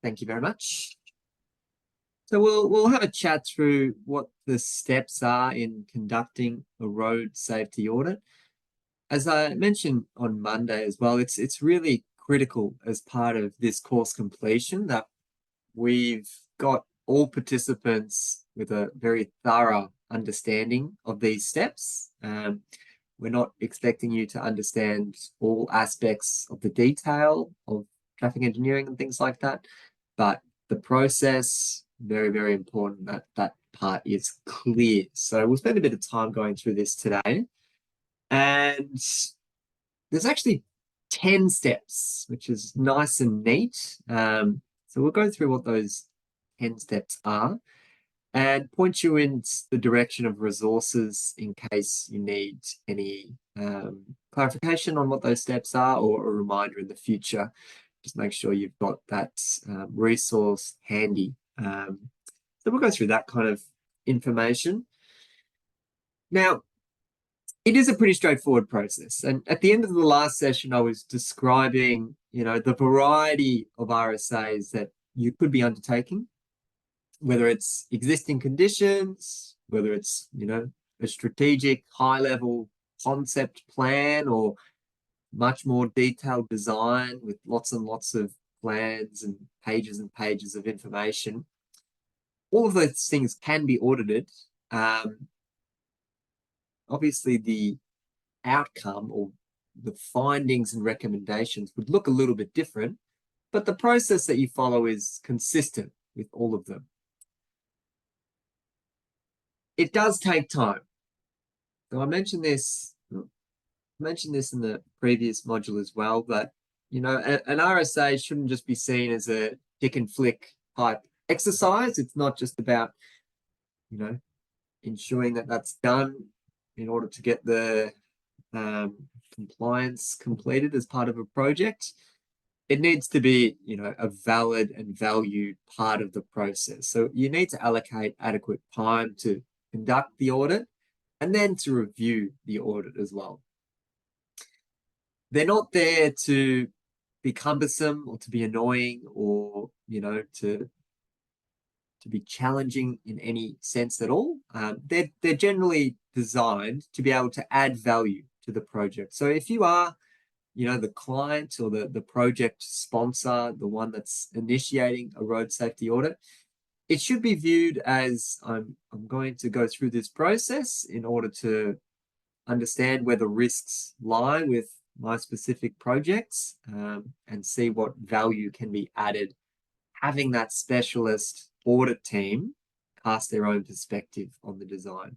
Thank you very much. So we'll have a chat through what the steps are in conducting a road safety audit. As I mentioned on Monday as well, it's really critical as part of this course completion that we've got all participants with a very thorough understanding of these steps. We're not expecting you to understand all aspects of the detail of traffic engineering and things like that, but the process, very, very important that that part is clear. So we'll spend a bit of time going through this today. And there's actually 10 steps, which is nice and neat. So we'll go through what those 10 steps are and point you in the direction of resources in case you need any clarification on what those steps are or a reminder in the future. Just make sure you've got that resource handy. So we'll go through that kind of information. Now, it is a pretty straightforward process. And at the end of the last session, I was describing, the variety of RSAs that you could be undertaking, whether it's existing conditions, whether it's, a strategic high-level concept plan or much more detailed design with lots and lots of plans and pages of information. All of those things can be audited. Obviously, the outcome or the findings and recommendations would look a little bit different, but the process that you follow is consistent with all of them. It does take time. So I mentioned this in the previous module as well, but an RSA shouldn't just be seen as a tick and flick type exercise. It's not just about, ensuring that that's done in order to get the compliance completed as part of a project. It needs to be, a valid and valued part of the process. So you need to allocate adequate time to conduct the audit and then to review the audit as well. They're not there to be cumbersome or to be annoying or, to be challenging in any sense at all. They're generally designed to be able to add value to the project. So if you are, the client or the project sponsor, the one that's initiating a road safety audit, it should be viewed as I'm going to go through this process in order to understand where the risks lie with my specific projects and see what value can be added. Having that specialist audit team cast their own perspective on the design.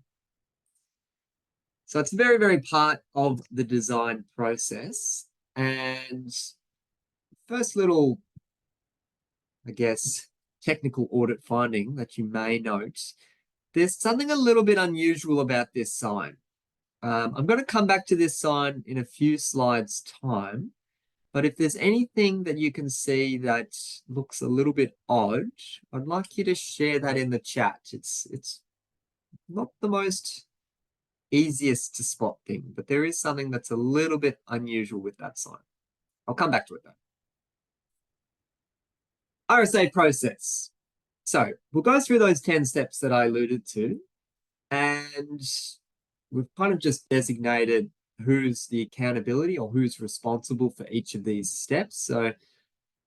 So it's a very, very part of the design process. And first little, technical audit finding that you may note, there's something a little bit unusual about this sign. I'm going to come back to this sign in a few slides' time, but if there's anything that you can see that looks a little bit odd, I'd like you to share that in the chat. It's not the most easiest to spot thing, but there is something that's a little bit unusual with that sign. I'll come back to it though. RSA process. So we'll go through those 10 steps that I alluded to, and we've kind of just designated who's the accountability or who's responsible for each of these steps. So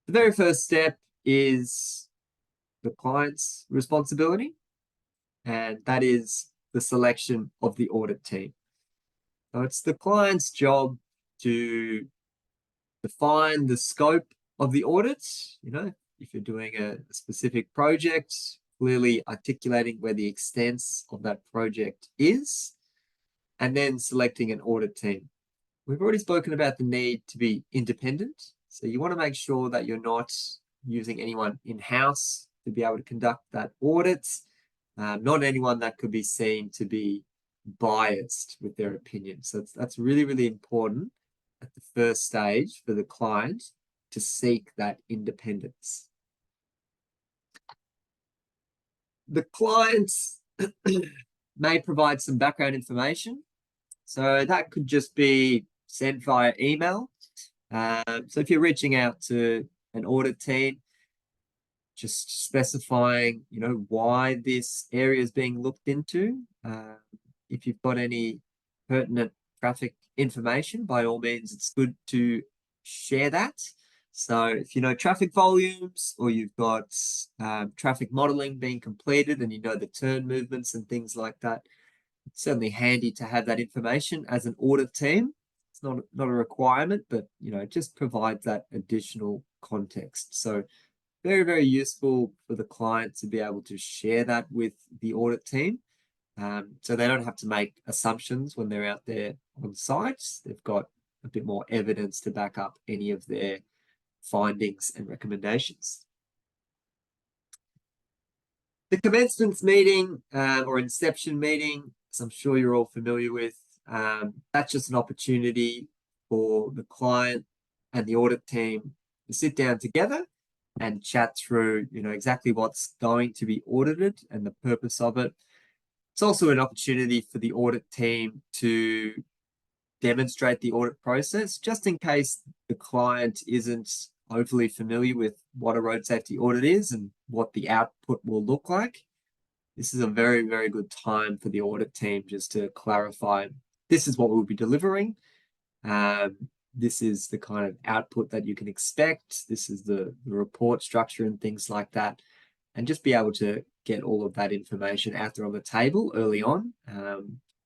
the very first step is the client's responsibility, and that is the selection of the audit team. So it's the client's job to define the scope of the audit, if you're doing a specific project, clearly articulating where the extents of that project is, and then selecting an audit team. We've already spoken about the need to be independent. So you want to make sure that you're not using anyone in-house to be able to conduct that audit, not anyone that could be seen to be biased with their opinion. So that's really, really important at the first stage for the client to seek that independence. The client may provide some background information. So that could just be sent via email. So if you're reaching out to an audit team, just specifying, why this area is being looked into. If you've got any pertinent traffic information, by all means, it's good to share that. So if you know traffic volumes, or you've got traffic modeling being completed and you know the turn movements and things like that, it's certainly handy to have that information as an audit team. It's not a requirement, but it just provides that additional context. So very, very useful for the client to be able to share that with the audit team. So they don't have to make assumptions when they're out there on site. They've got a bit more evidence to back up any of their findings and recommendations. The commencement meeting or inception meeting, as I'm sure you're all familiar with, that's just an opportunity for the client and the audit team to sit down together and chat through, exactly what's going to be audited and the purpose of it. It's also an opportunity for the audit team to demonstrate the audit process, just in case the client isn't overly familiar with what a road safety audit is and what the output will look like. This is a very, very good time for the audit team just to clarify, this is what we'll be delivering. This is the kind of output that you can expect. This is the report structure and things like that. And just be able to get all of that information out there on the table early on,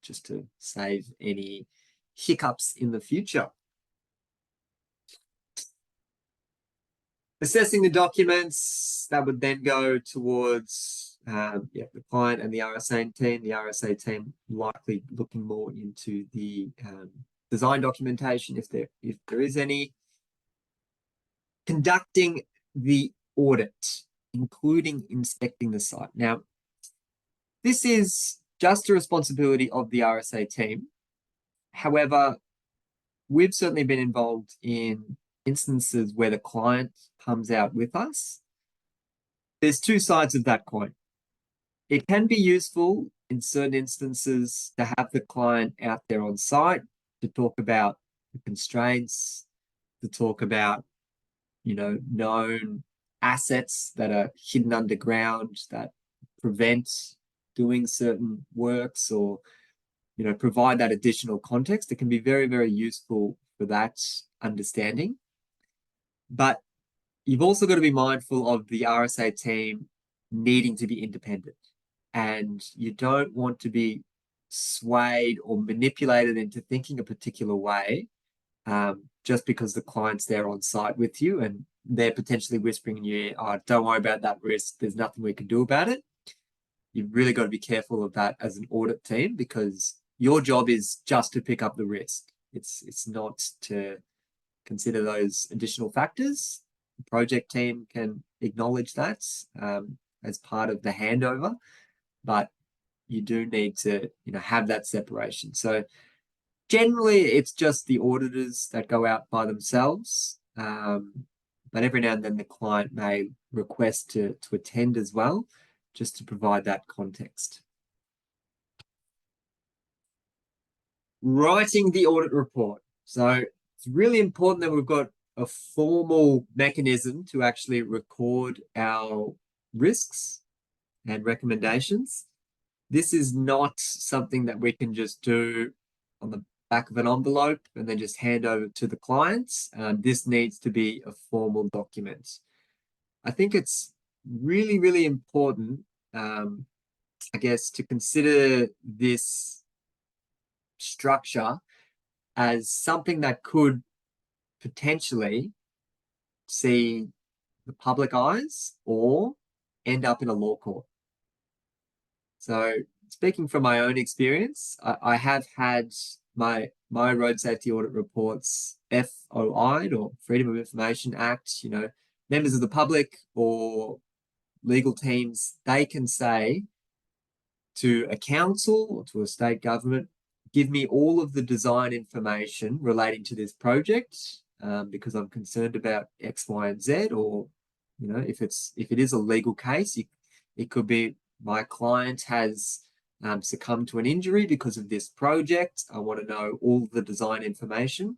just to save any hiccups in the future. Assessing the documents, that would then go towards the client and the RSA team. The RSA team likely looking more into the design documentation, if there is any. Conducting the audit, including inspecting the site. Now, this is just a responsibility of the RSA team. However, we've certainly been involved in instances where the client comes out with us. There's two sides of that coin. It can be useful in certain instances to have the client out there on site to talk about the constraints, to talk about, known assets that are hidden underground that prevent doing certain works, or, provide that additional context. It can be very, very useful for that understanding. But you've also got to be mindful of the RSA team needing to be independent. And you don't want to be swayed or manipulated into thinking a particular way just because the client's there on site with you and they're potentially whispering in your ear, oh, don't worry about that risk. There's nothing we can do about it. You've really got to be careful of that as an audit team, because your job is just to pick up the risk. It's not to consider those additional factors. The project team can acknowledge that as part of the handover, but you do need to, have that separation. So generally, it's just the auditors that go out by themselves, but every now and then the client may request to attend as well, just to provide that context. Writing the audit report. So it's really important that we've got a formal mechanism to actually record our risks and recommendations. This is not something that we can just do on the back of an envelope and then just hand over to the clients. This needs to be a formal document. I think it's really, really important, I guess, to consider this structure as something that could potentially see the public eyes or end up in a law court. So speaking from my own experience, I have had my road safety audit reports FOI'd, or Freedom of Information Act. Members of the public or legal teams, they can say to a council or to a state government, give me all of the design information relating to this project because I'm concerned about X, Y, and Z. Or, if it is a legal case, it could be my client has succumbed to an injury because of this project. I want to know all the design information.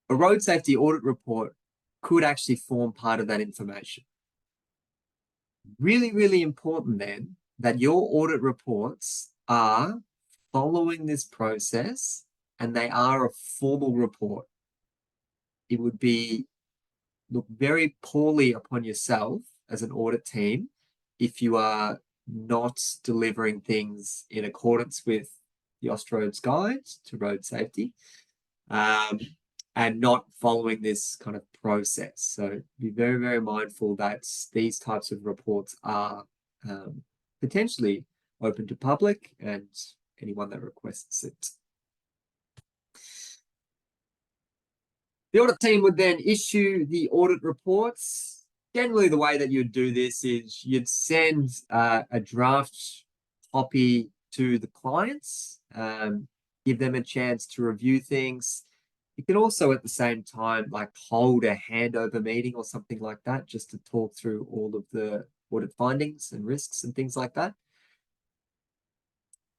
A road safety audit report could actually form part of that information. Really, really important then that your audit reports are following this process and they are a formal report. It would be look very poorly upon yourself as an audit team if you are not delivering things in accordance with the Austroads Guide to Road Safety, um, and not following this kind of process. So be very, very mindful that these types of reports are potentially open to public and anyone that requests it. The audit team would then issue the audit reports. Generally, the way that you'd do this is you'd send a draft copy to the clients, give them a chance to review things. You can also, at the same time, like hold a handover meeting or something like that, just to talk through all of the audit findings and risks and things like that.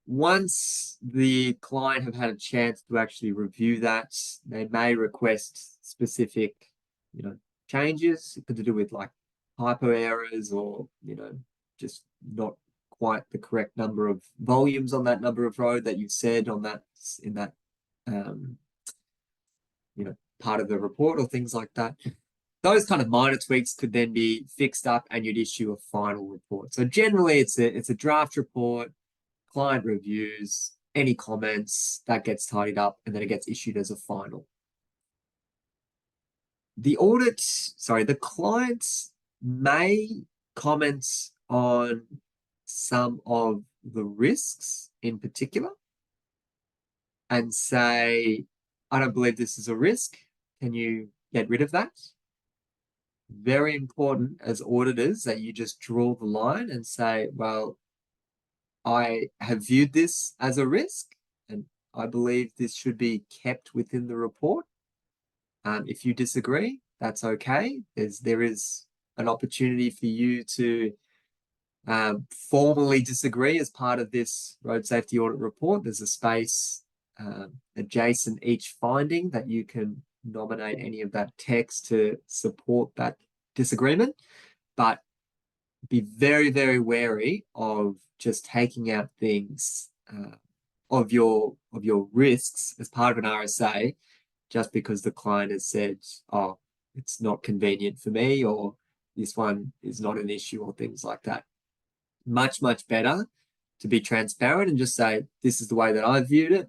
Once the client have had a chance to actually review that, they may request specific, changes. It could do with like typo errors or, just not quite the correct number of volumes on that number of road that you've said on that in that um, part of the report or things like that. Those kind of minor tweaks could then be fixed up and you'd issue a final report. So generally it's a draft report, client reviews, any comments, that gets tidied up, and then it gets issued as a final. The clients may comment on some of the risks in particular and say, I don't believe this is a risk. Can you get rid of that? Very important as auditors that you just draw the line and say, well, I have viewed this as a risk and I believe this should be kept within the report. If you disagree, that's okay. There is an opportunity for you to formally disagree as part of this road safety audit report. There's a space adjacent each finding that you can nominate any of that text to support that disagreement, but be very, very wary of just taking out things of your risks as part of an RSA just because the client has said, oh, it's not convenient for me, or this one is not an issue, or things like that. Much, much better to be transparent and just say, this is the way that I viewed it,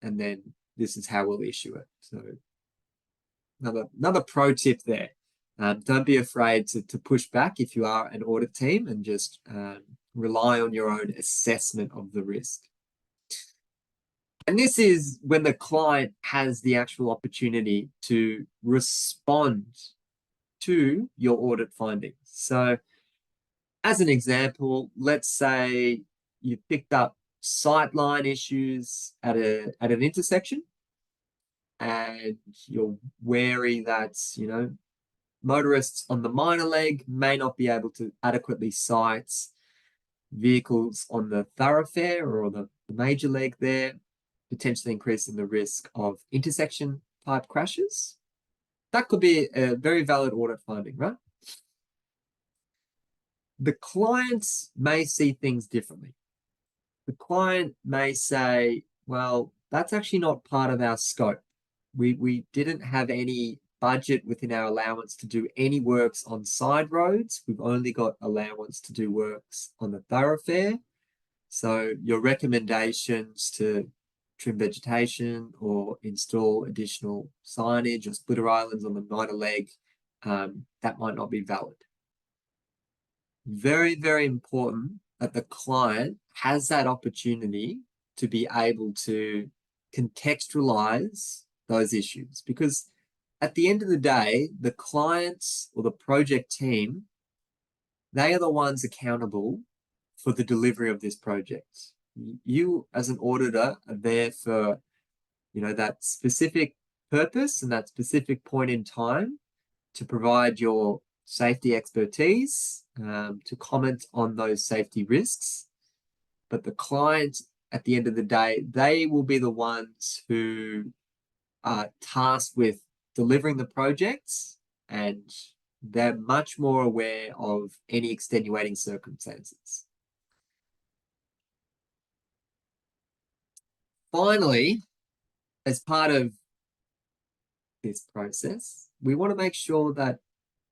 and then this is how we'll issue it. So another pro tip there. Don't be afraid to push back if you are an audit team and just rely on your own assessment of the risk. And this is when the client has the actual opportunity to respond to your audit findings. So as an example, let's say you picked up sightline issues at an intersection and you're wary that, motorists on the minor leg may not be able to adequately sight vehicles on the thoroughfare or the major leg there, potentially increasing the risk of intersection type crashes. That could be a very valid audit finding, right? The client may see things differently. The client may say, well, that's actually not part of our scope. We didn't have any budget within our allowance to do any works on side roads. We've only got allowance to do works on the thoroughfare. So your recommendations to trim vegetation or install additional signage or splitter islands on the minor leg, that might not be valid. Very, very important that the client has that opportunity to be able to contextualize those issues, because at the end of the day, the clients or the project team, they are the ones accountable for the delivery of this project. You as an auditor are there for, that specific purpose and that specific point in time to provide your safety expertise, to comment on those safety risks. But the client, at the end of the day, they will be the ones who are tasked with delivering the projects and they're much more aware of any extenuating circumstances. Finally, as part of this process, we want to make sure that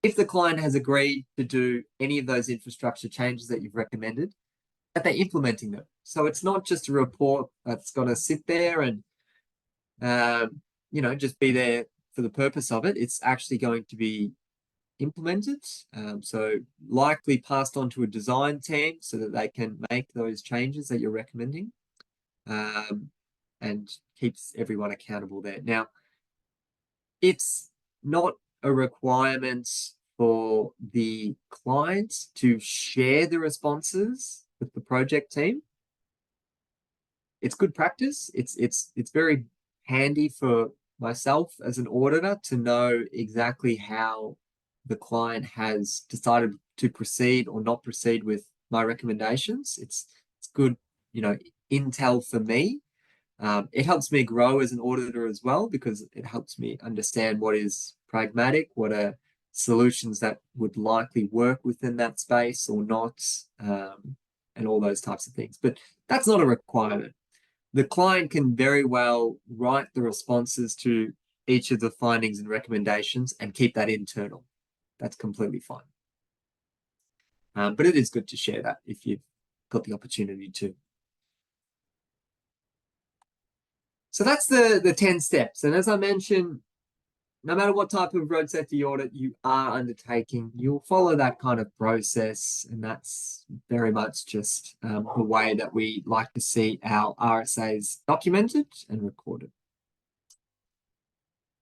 if the client has agreed to do any of those infrastructure changes that you've recommended, that they're implementing them. So it's not just a report that's going to sit there and just be there for the purpose of it. It's actually going to be implemented. So likely passed on to a design team so that they can make those changes that you're recommending, and keeps everyone accountable there. Now, it's not a requirement for the client to share the responses with the project team. It's good practice. It's very handy for myself as an auditor to know exactly how the client has decided to proceed or not proceed with my recommendations. It's good, intel for me. It helps me grow as an auditor as well, because it helps me understand what is pragmatic, what are solutions that would likely work within that space or not, and all those types of things. But that's not a requirement. The client can very well write the responses to each of the findings and recommendations and keep that internal. That's completely fine. But it is good to share that if you've got the opportunity to. So that's the 10 steps. And as I mentioned, no matter what type of road safety audit you are undertaking, you'll follow that kind of process. And that's very much just the way that we like to see our RSAs documented and recorded.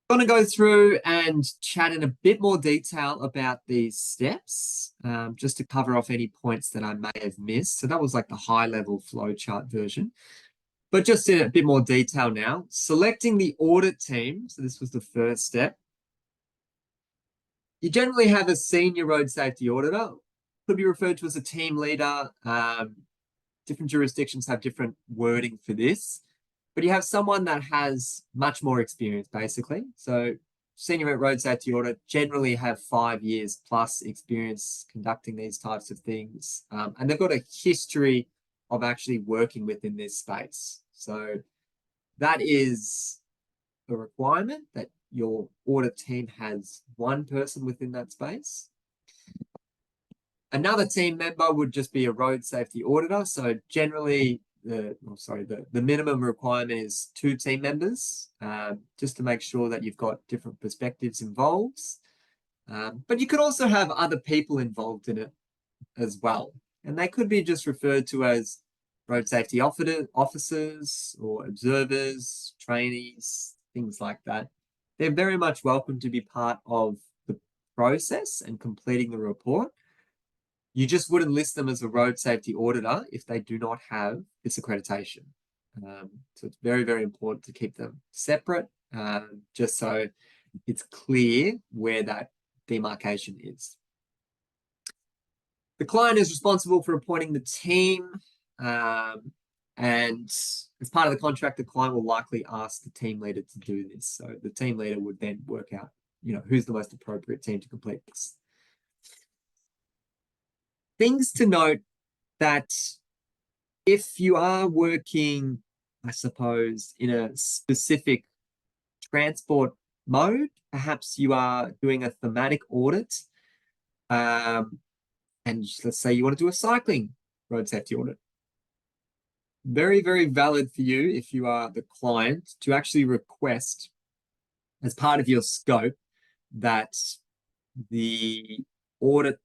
I'm going to go through and chat in a bit more detail about these steps, just to cover off any points that I may have missed. So that was like the high-level flowchart version. But just in a bit more detail now, selecting the audit team. So this was the first step. You generally have a senior road safety auditor, could be referred to as a team leader. Different jurisdictions have different wording for this, but you have someone that has much more experience, basically. So senior road safety audit generally have 5 years plus experience conducting these types of things. And they've got a history of actually working within this space. So that is a requirement, that your audit team has one person within that space. Another team member would just be a road safety auditor. So generally, the minimum requirement is 2 team members, just to make sure that you've got different perspectives involved. But you could also have other people involved in it as well. And they could be just referred to as road safety officers or observers, trainees, things like that. They're very much welcome to be part of the process and completing the report. You just wouldn't list them as a road safety auditor if they do not have this accreditation. So it's very, very important to keep them separate, just so it's clear where that demarcation is. The client is responsible for appointing the team, and as part of the contract, the client will likely ask the team leader to do this. So the team leader would then work out, who's the most appropriate team to complete this. Things to note, that if you are working, I suppose, in a specific transport mode, perhaps you are doing a thematic audit, and let's say you want to do a cycling road safety audit. Very, very valid for you, if you are the client, to actually request as part of your scope that the audit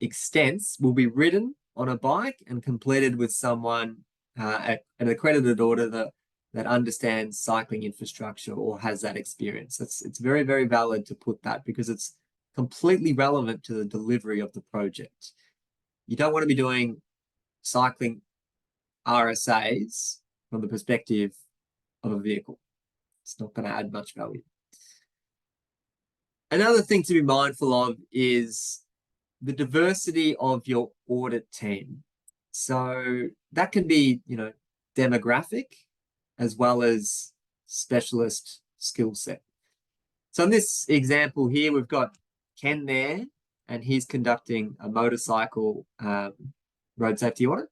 extents will be ridden on a bike and completed with someone, an accredited auditor that understands cycling infrastructure or has that experience. It's very, very valid to put that, because it's completely relevant to the delivery of the project. You don't want to be doing cycling RSAs from the perspective of a vehicle. It's not going to add much value. Another thing to be mindful of is the diversity of your audit team. So that can be, demographic as well as specialist skill set. So in this example here, we've got Ken there, and he's conducting a motorcycle road safety audit.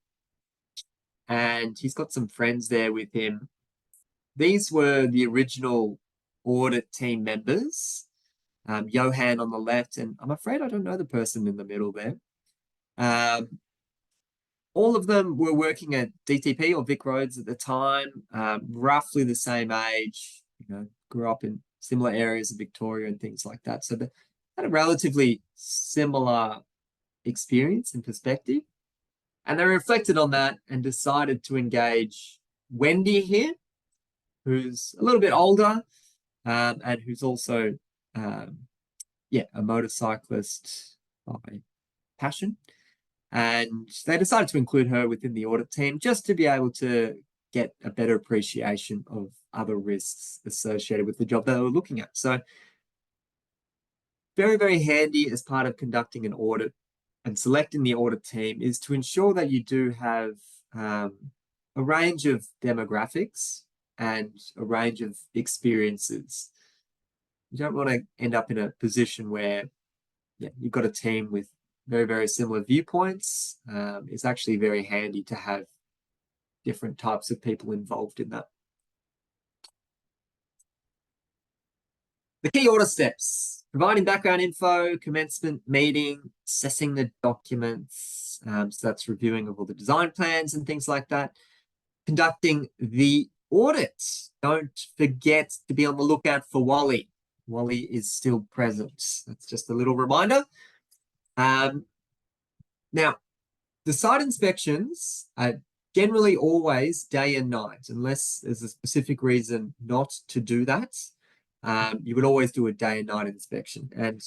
And he's got some friends there with him. These were the original audit team members. Johan on the left, and I'm afraid I don't know the person in the middle there. All of them were working at DTP or Vic Roads at the time, roughly the same age, grew up in similar areas of Victoria and things like that. So they had a relatively similar experience and perspective. And they reflected on that and decided to engage Wendy here, who's a little bit older, and who's also, a motorcyclist by passion. And they decided to include her within the audit team just to be able to get a better appreciation of other risks associated with the job they were looking at. So very, very handy as part of conducting an audit and selecting the audit team is to ensure that you do have a range of demographics and a range of experiences. You don't want to end up in a position where you've got a team with very, very similar viewpoints. It's actually very handy to have different types of people involved in that. The key audit steps: providing background info, commencement meeting, assessing the documents. So that's reviewing of all the design plans and things like that. Conducting the audit. Don't forget to be on the lookout for Wally. Wally is still present. That's just a little reminder. Now, the site inspections are generally always day and night, unless there's a specific reason not to do that. You would always do a day and night inspection. And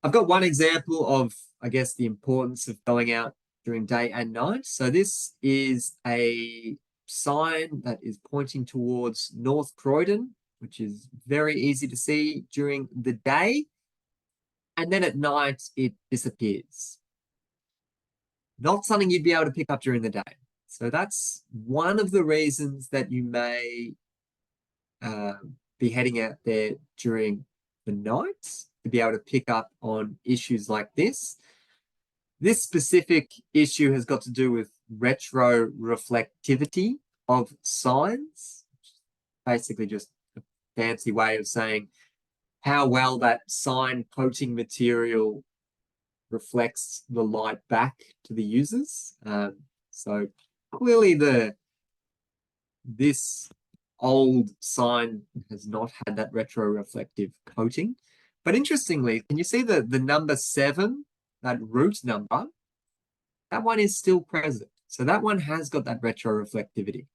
I've got one example of, I guess, the importance of going out during day and night. So this is a sign that is pointing towards North Croydon, which is very easy to see during the day. And then at night, it disappears. Not something you'd be able to pick up during the day. So that's one of the reasons that you may be heading out there during the night to be able to pick up on issues like this. This specific issue has got to do with retroreflectivity of signs, basically just a fancy way of saying how well that sign coating material reflects the light back to the users. So clearly this old sign has not had that retroreflective coating. But interestingly, can you see the number 7, that root number? That one is still present. So that one has got that retroreflectivity.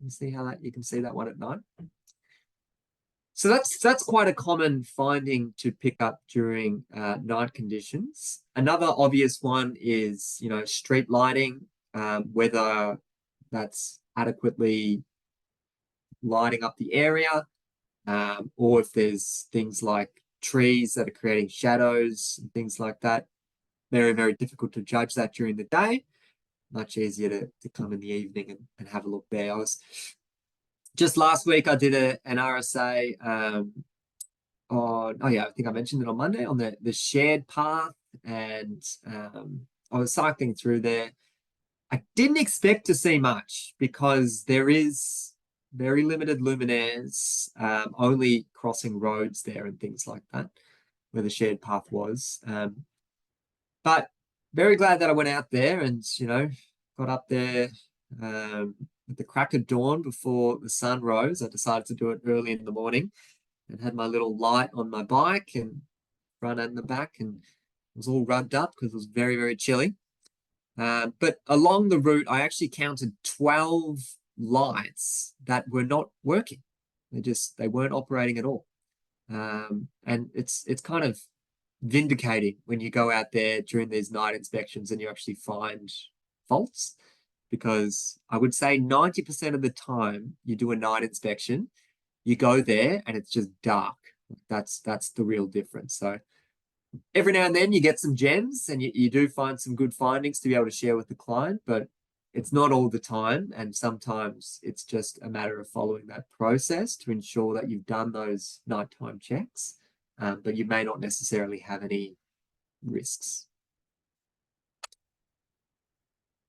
You see how you can see that one at night? So that's quite a common finding to pick up during night conditions. Another obvious one is, street lighting, whether that's adequately lighting up the area, or if there's things like trees that are creating shadows and things like that. Very, very difficult to judge that during the day. Much easier to come in the evening and have a look there. Just last week, I did an RSA I think I mentioned it on Monday, on the shared path, and I was cycling through there. I didn't expect to see much because there is very limited luminaires, only crossing roads there and things like that, where the shared path was. But very glad that I went out there and, got up there at the crack of dawn before the sun rose. I decided to do it early in the morning and had my little light on my bike and front and the back, and it was all rubbed up because it was very, very chilly. But along the route, I actually counted 12 lights that were not working. They weren't operating at all. And it's kind of vindicating when you go out there during these night inspections and you actually find faults, because I would say 90% of the time you do a night inspection, you go there and it's just dark. That's the real difference. So every now and then you get some gems and you do find some good findings to be able to share with the client, but it's not all the time. And sometimes it's just a matter of following that process to ensure that you've done those nighttime checks. but you may not necessarily have any risks.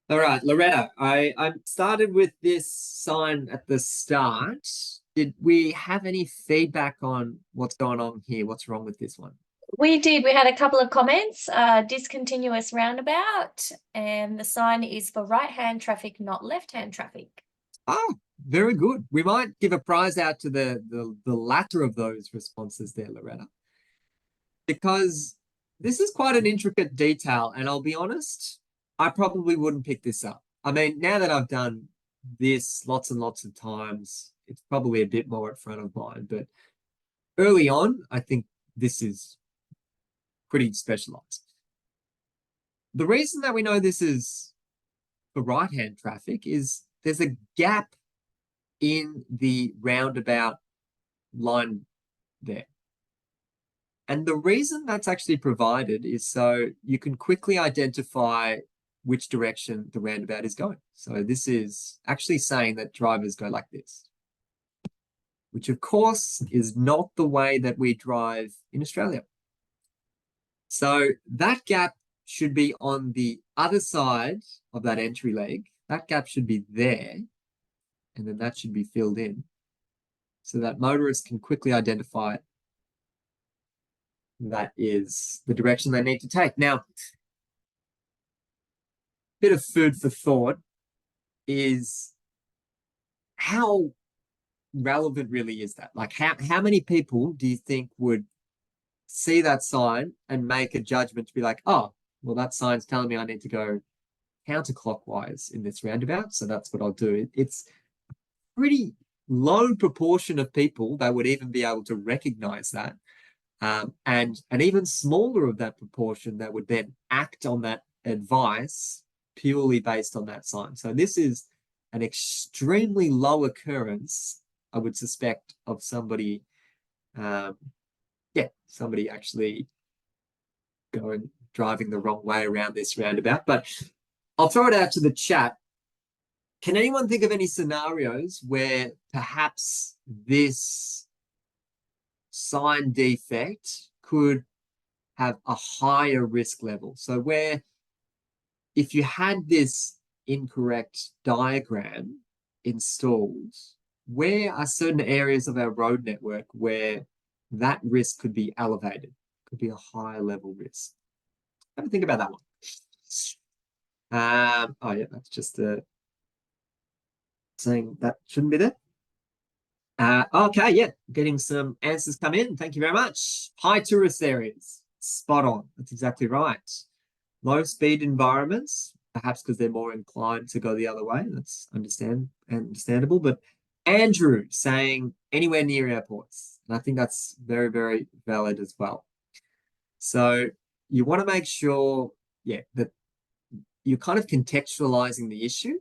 All right, Loretta, I started with this sign at the start. Did we have any feedback on what's going on here? What's wrong with this one? We did. We had a couple of comments. Discontinuous roundabout, and the sign is for right-hand traffic, not left-hand traffic. Oh, very good. We might give a prize out to the latter of those responses there, Loretta, because this is quite an intricate detail, and I'll be honest, I probably wouldn't pick this up. I mean, now that I've done this lots and lots of times, it's probably a bit more at front of mind, but early on, I think this is pretty specialized. The reason that we know this is for right-hand traffic is there's a gap in the roundabout line there. And the reason that's actually provided is so you can quickly identify which direction the roundabout is going. So this is actually saying that drivers go like this, which of course is not the way that we drive in Australia. So that gap should be on the other side of that entry leg. That gap should be there, and then that should be filled in so that motorists can quickly identify that is the direction they need to take. Now, bit of food for thought is how relevant really is that? Like how many people do you think would see that sign and make a judgment to be like, oh, well, that sign's telling me I need to go counterclockwise in this roundabout, so that's what I'll do. It's a pretty low proportion of people that would even be able to recognize that. And an even smaller of that proportion that would then act on that advice purely based on that sign. So this is an extremely low occurrence, I would suspect, of somebody, somebody actually driving the wrong way around this roundabout. But I'll throw it out to the chat. Can anyone think of any scenarios where perhaps this sign defect could have a higher risk level? So where if you had this incorrect diagram installed, where are certain areas of our road network where that risk could be elevated, could be a higher level risk? Have a think about that one. Oh yeah, that's just saying that shouldn't be there. Okay, yeah, getting some answers come in. Thank you very much. High tourist areas. Spot on. That's exactly right. Low speed environments, perhaps because they're more inclined to go the other way. That's understandable. But Andrew saying anywhere near airports. And I think that's very, very valid as well. So you want to make sure, that you're kind of contextualizing the issue.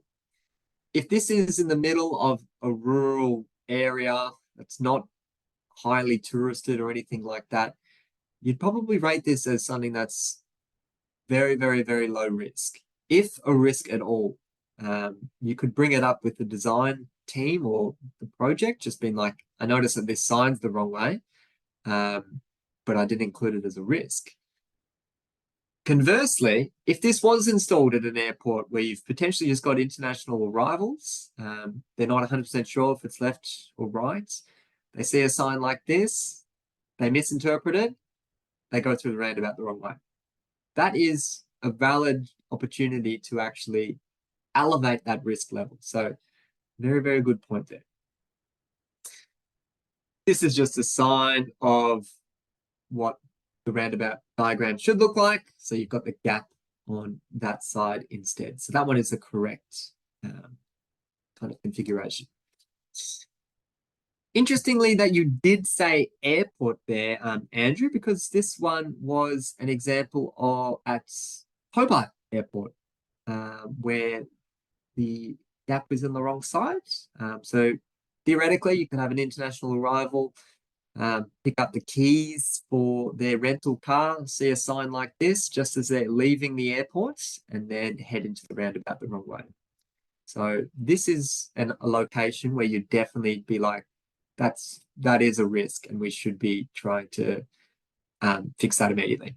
If this is in the middle of a rural area that's not highly touristed or anything like that, you'd probably rate this as something that's very, very, very low risk, if a risk at all. You could bring it up with the design team or the project, just being like, I noticed that this sign's the wrong way, but I didn't include it as a risk. Conversely, if this was installed at an airport where you've potentially just got international arrivals, they're not 100% sure if it's left or right, they see a sign like this, they misinterpret it, they go through the roundabout the wrong way. That is a valid opportunity to actually elevate that risk level. So very, very good point there. This is just a sign of what the roundabout diagram should look like. So you've got the gap on that side instead. So that one is the correct kind of configuration. Interestingly, that you did say airport there, Andrew, because this one was an example of at Hobart Airport, where the gap was in the wrong side. So theoretically, you can have an international arrival, pick up the keys for their rental car, see a sign like this just as they're leaving the airport, and then head into the roundabout the wrong way. So this is a location where you'd definitely be like, that is a risk, and we should be trying to fix that immediately.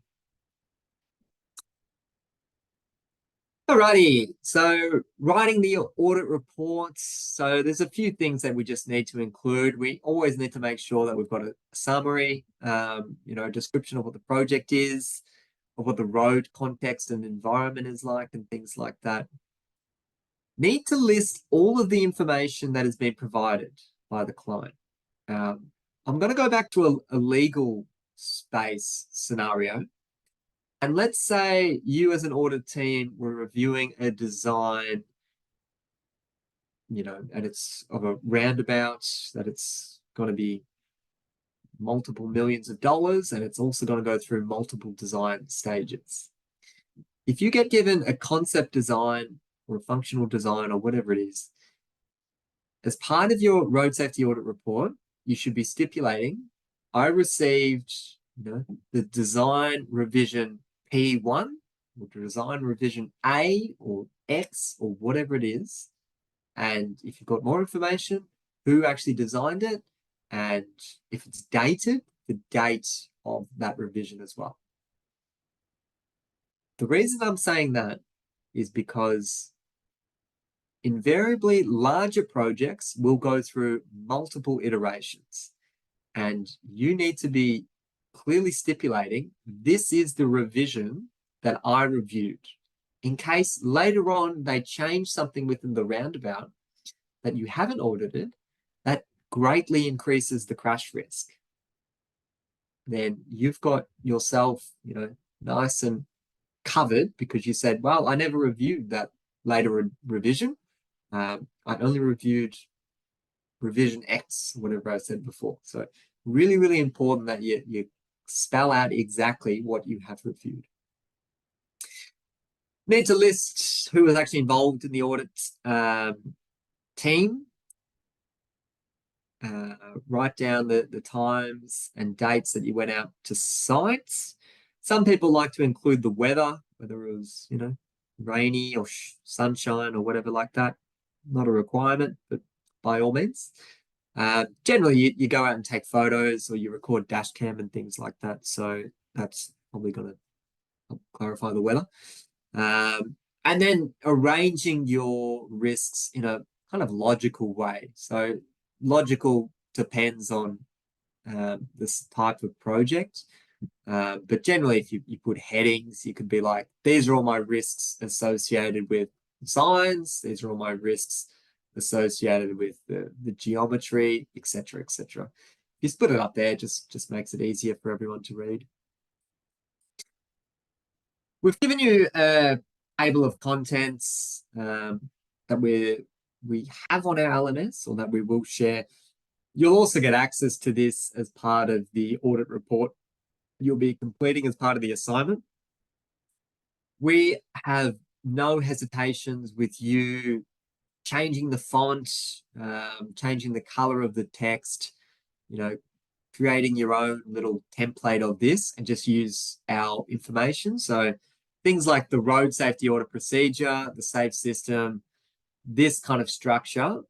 Alrighty, so writing the audit reports. So there's a few things that we just need to include. We always need to make sure that we've got a summary, a description of what the project is, of what the road context and environment is like, and things like that. Need to list all of the information that has been provided by the client. I'm going to go back to a legal space scenario. And let's say you as an audit team were reviewing a design, and it's of a roundabout that it's going to be multiple millions of dollars, and it's also going to go through multiple design stages. If you get given a concept design or a functional design or whatever it is, as part of your road safety audit report, you should be stipulating, I received the design revision P1 or design revision A or X or whatever it is. And if you've got more information, who actually designed it, and if it's dated, the date of that revision as well. The reason I'm saying that is because invariably larger projects will go through multiple iterations, and you need to be clearly stipulating this is the revision that I reviewed. In case later on they change something within the roundabout that you haven't audited, that greatly increases the crash risk. Then you've got yourself, nice and covered because you said, well, I never reviewed that later revision. I only reviewed revision X, whatever I said before. So really, really important that you spell out exactly what you have reviewed. Need to list who was actually involved in the audit team. Write down the times and dates that you went out to sites. Some people like to include the weather, whether it was, rainy or sunshine or whatever like that. Not a requirement, but by all means. Generally, you go out and take photos or you record dash cam and things like that. So that's probably going to clarify the weather. And then arranging your risks in a kind of logical way. So logical depends on this type of project. But generally, if you put headings, you could be like, these are all my risks associated with signs. These are all my risks associated with the geometry, etc., etc. If you split it up there, just makes it easier for everyone to read. We've given you a table of contents that we have on our LMS or that we will share. You'll also get access to this as part of the audit report you'll be completing as part of the assignment. We have no hesitations with you changing the font, changing the color of the text, creating your own little template of this and just use our information. So things like the road safety audit procedure, the safe system, this kind of structure,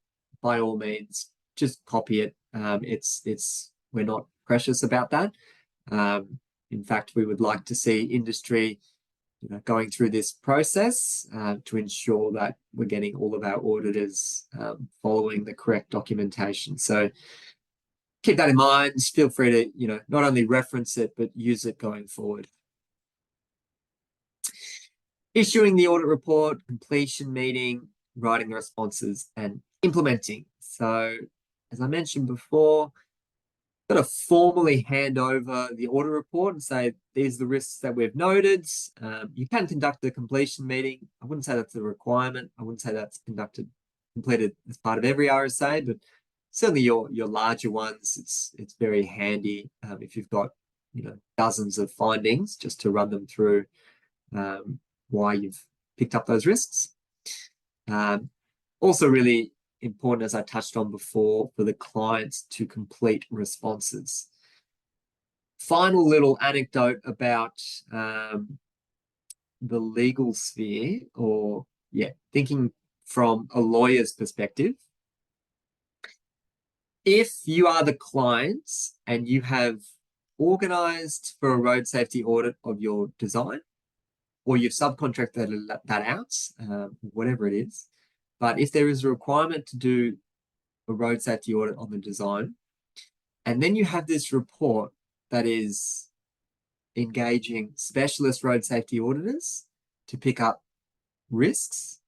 by all means, just copy it. We're not precious about that. In fact, we would like to see industry, going through this process to ensure that we're getting all of our auditors following the correct documentation. So keep that in mind. Feel free to, not only reference it, but use it going forward. Issuing the audit report, completion meeting, writing the responses, and implementing. So as I mentioned before, got to formally hand over the audit report and say, these are the risks that we've noted. You can conduct the completion meeting. I wouldn't say that's a requirement. I wouldn't say that's completed as part of every RSA, but certainly your larger ones, it's very handy if you've got, dozens of findings just to run them through why you've picked up those risks. Also really important, as I touched on before, for the clients to complete responses. Final little anecdote about the legal sphere, or thinking from a lawyer's perspective. If you are the clients and you have organized for a road safety audit of your design, or you've subcontracted that out, whatever it is. But if there is a requirement to do a road safety audit on the design, and then you have this report that is engaging specialist road safety auditors to pick up risks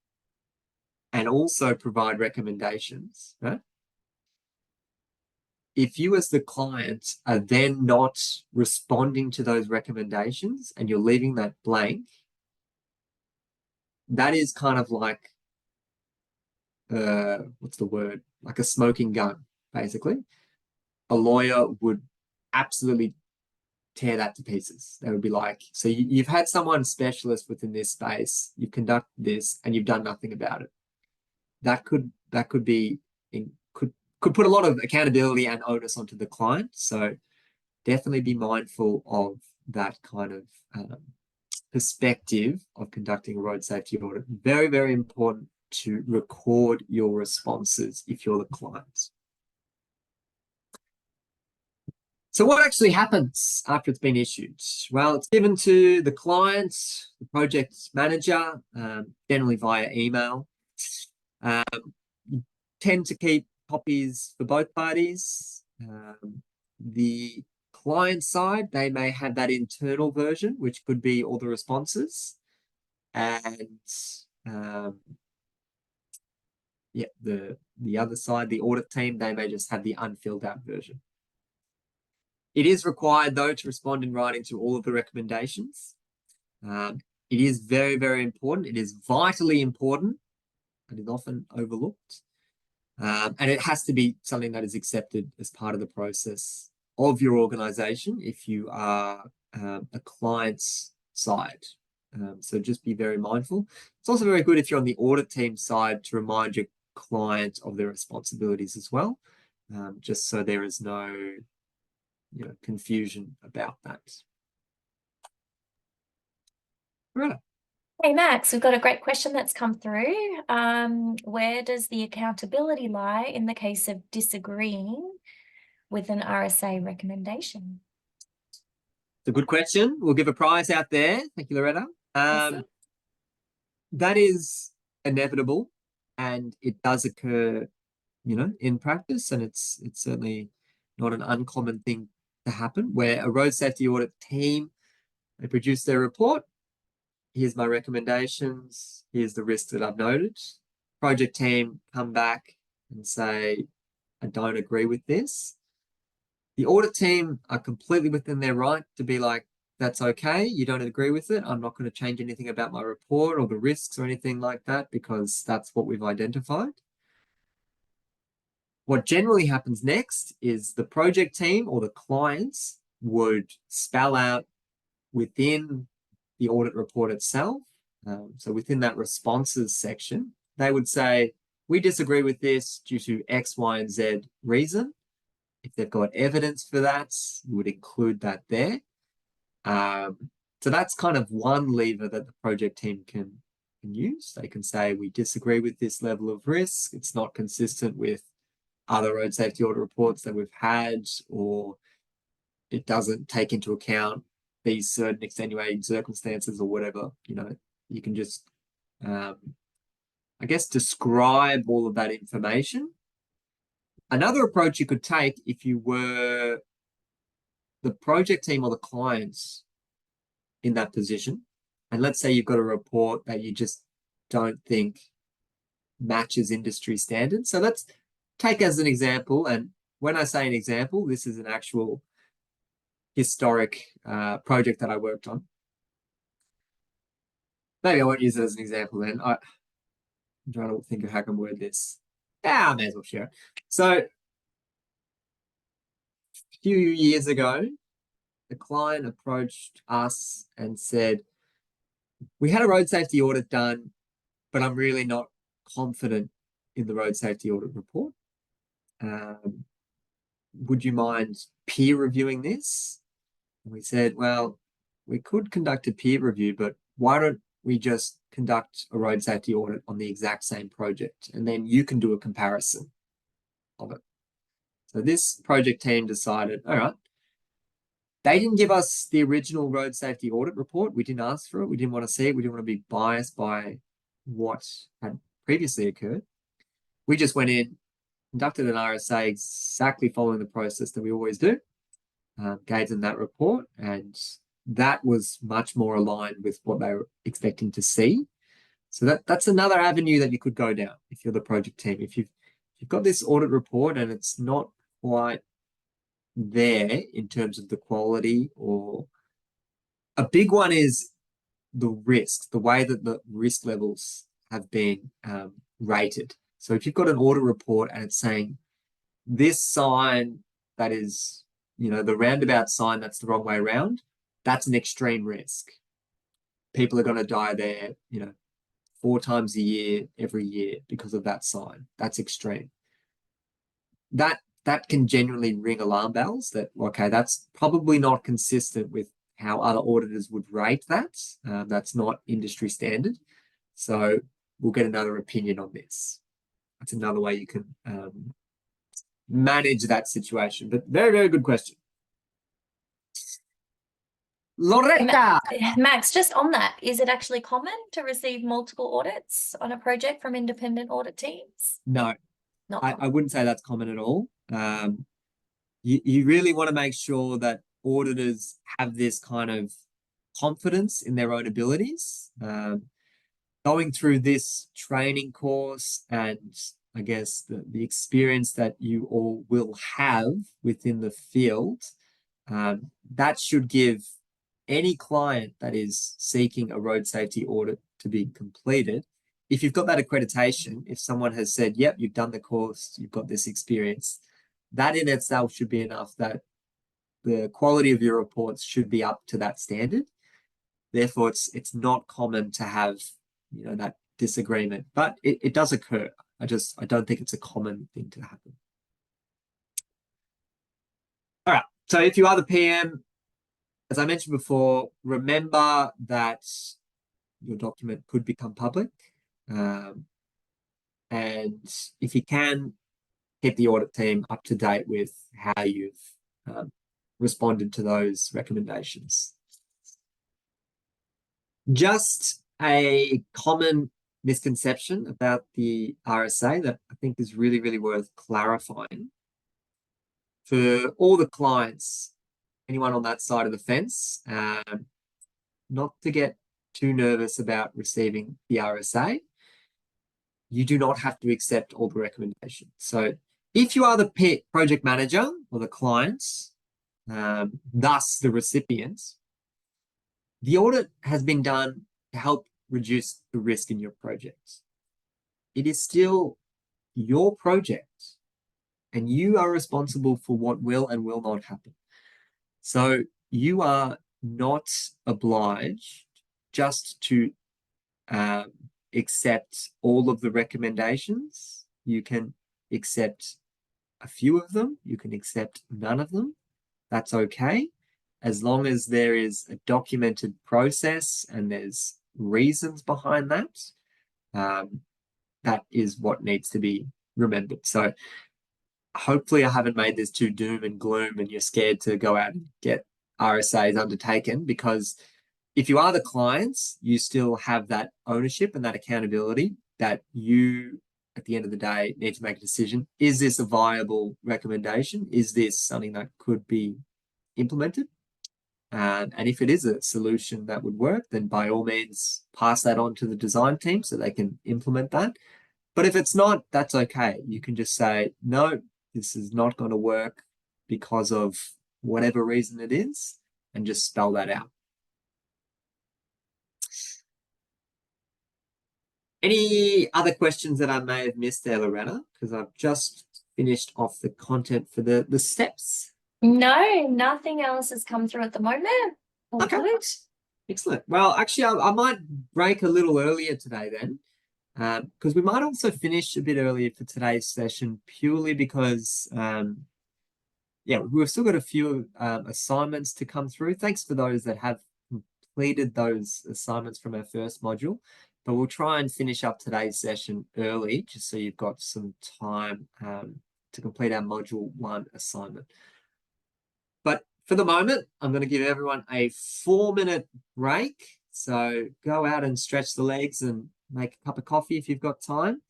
and also provide recommendations, right? If you as the client are then not responding to those recommendations and you're leaving that blank, that is kind of like, what's the word? Like a smoking gun, basically. A lawyer would absolutely tear that to pieces. They would be like, so you've had someone specialist within this space, you've conducted this, and you've done nothing about it. That could be could put a lot of accountability and onus onto the client. So definitely be mindful of that kind of perspective of conducting a road safety audit. Very, very important to record your responses if you're the client. So what actually happens after it's been issued? Well, it's given to the client, the project manager, generally via email. You tend to keep copies for both parties. The client side, they may have that internal version, which could be all the responses. And yeah, the other side, the audit team, they may just have the unfilled out version. It is required, though, to respond in writing to all of the recommendations. It is very, very important. It is vitally important and is often overlooked. And it has to be something that is accepted as part of the process of your organization if you are a client's side. So just be very mindful. It's also very good if you're on the audit team side to remind your client of their responsibilities as well, just so there is no confusion about that. Right. Hey Max, we've got a great question that's come through. Where does the accountability lie in the case of disagreeing with an RSA recommendation? It's a good question. We'll give a prize out there. Thank you, Loretta. Awesome. That is inevitable, and it does occur, in practice, and it's certainly not an uncommon thing to happen, where a road safety audit team, they produce their report. Here's my recommendations. Here's the risks that I've noted. Project team come back and say, I don't agree with this. The audit team are completely within their right to be like, that's okay. You don't agree with it. I'm not going to change anything about my report or the risks or anything like that because that's what we've identified. What generally happens next is the project team or the clients would spell out within the audit report itself. So within that responses section, they would say, we disagree with this due to X, Y, and Z reason. If they've got evidence for that, you would include that there. So that's kind of one lever that the project team can use. They can say, we disagree with this level of risk. It's not consistent with other road safety audit reports that we've had, or it doesn't take into account these certain extenuating circumstances or whatever. You can just, I guess, describe all of that information. Another approach you could take if you were the project team or the clients in that position, and let's say you've got a report that you just don't think matches industry standards. So let's take as an example, and when I say an example, this is an actual historic project that I worked on. Maybe I won't use it as an example then. I'm trying to think of how I can word this. I may as well share it. So a few years ago, the client approached us and said, we had a road safety audit done, but I'm really not confident in the road safety audit report. Would you mind peer reviewing this? And we said, well, we could conduct a peer review, but why don't we just conduct a road safety audit on the exact same project, and then you can do a comparison of it. So this project team decided, all right, They didn't give us the original road safety audit report. We didn't ask for it. We didn't want to see it. We didn't want to be biased by what had previously occurred. We just went in, conducted an RSA exactly following the process that we always do, gave them that report, and that was much more aligned with what they were expecting to see. So that's another avenue that you could go down if you're the project team. If you've got this audit report and it's not quite there in terms of the quality, or a big one is the risks, the way that the risk levels have been rated. So if you've got an audit report and it's saying this sign that is, the roundabout sign that's the wrong way around, that's an extreme risk. People are going to die there, 4 times a year, every year because of that sign. That's extreme. That can genuinely ring alarm bells that, okay, that's probably not consistent with how other auditors would rate that. That's not industry standard. So we'll get another opinion on this. That's another way you can manage that situation. But very, very good question. Loretta! Max, just on that, is it actually common to receive multiple audits on a project from independent audit teams? No, Not I wouldn't say that's common at all. You really want to make sure that auditors have this kind of confidence in their own abilities. Going through this training course and I guess the experience that you all will have within the field, that should give any client that is seeking a road safety audit to be completed, if you've got that accreditation, if someone has said, yep, you've done the course, you've got this experience, that in itself should be enough that the quality of your reports should be up to that standard. Therefore, it's not common to have, that disagreement, but it does occur. I don't think it's a common thing to happen. All right. So if you are the PM, as I mentioned before, remember that your document could become public. And if you can, keep the audit team up to date with how you've responded to those recommendations. Just a common misconception about the RSA that I think is really, really worth clarifying. For all the clients, anyone on that side of the fence, not to get too nervous about receiving the RSA. You do not have to accept all the recommendations. So if you are the project manager or the clients, thus the recipients, the audit has been done to help reduce the risk in your project. It is still your project, and you are responsible for what will and will not happen. So you are not obliged just to accept all of the recommendations. You can accept a few of them. You can accept none of them. That's okay. As long as there is a documented process and there's reasons behind that, that is what needs to be remembered. So hopefully I haven't made this too doom and gloom and you're scared to go out and get RSAs undertaken, because if you are the clients, you still have that ownership and that accountability that you, at the end of the day, need to make a decision. Is this a viable recommendation? Is this something that could be implemented? And if it is a solution that would work, then by all means, pass that on to the design team so they can implement that. But if it's not, that's okay. You can just say, no, this is not going to work because of whatever reason it is, and just spell that out. Any other questions that I may have missed there, Loretta? Because I've just finished off the content for the steps. No, nothing else has come through at the moment. All Okay. good. Excellent. Well, actually, I might break a little earlier today then, because we might also finish a bit earlier for today's session, purely because, we've still got a few assignments to come through. Thanks for those that have completed those assignments from our first module. But we'll try and finish up today's session early, just so you've got some time to complete our module 1 assignment. But For the moment, I'm going to give everyone a 4-minute break. So go out and stretch the legs and make a cup of coffee if you've got time.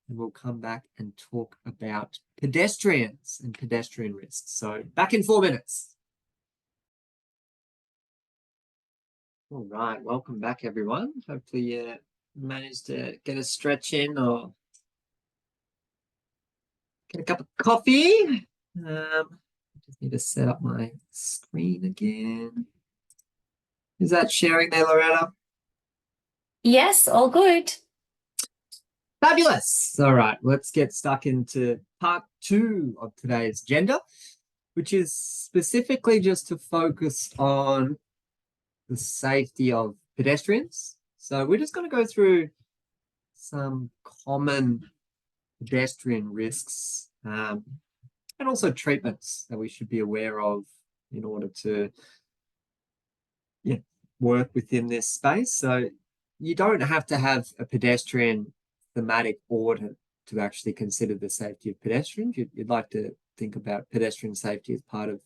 And we'll come back and talk about pedestrians and pedestrian risks. So back in 4 minutes. All right, welcome back, everyone. Hopefully you managed to get a stretch in or get a cup of coffee. Just need to set up my screen again. Is that sharing there, Loretta? Yes, all good. Fabulous. All right, let's get stuck into part 2 of today's agenda, which is specifically just to focus on the safety of pedestrians. So we're just going to go through some common pedestrian risks and also treatments that we should be aware of in order to work within this space. So you don't have to have a pedestrian thematic audit to actually consider the safety of pedestrians. You'd like to think about pedestrian safety as part of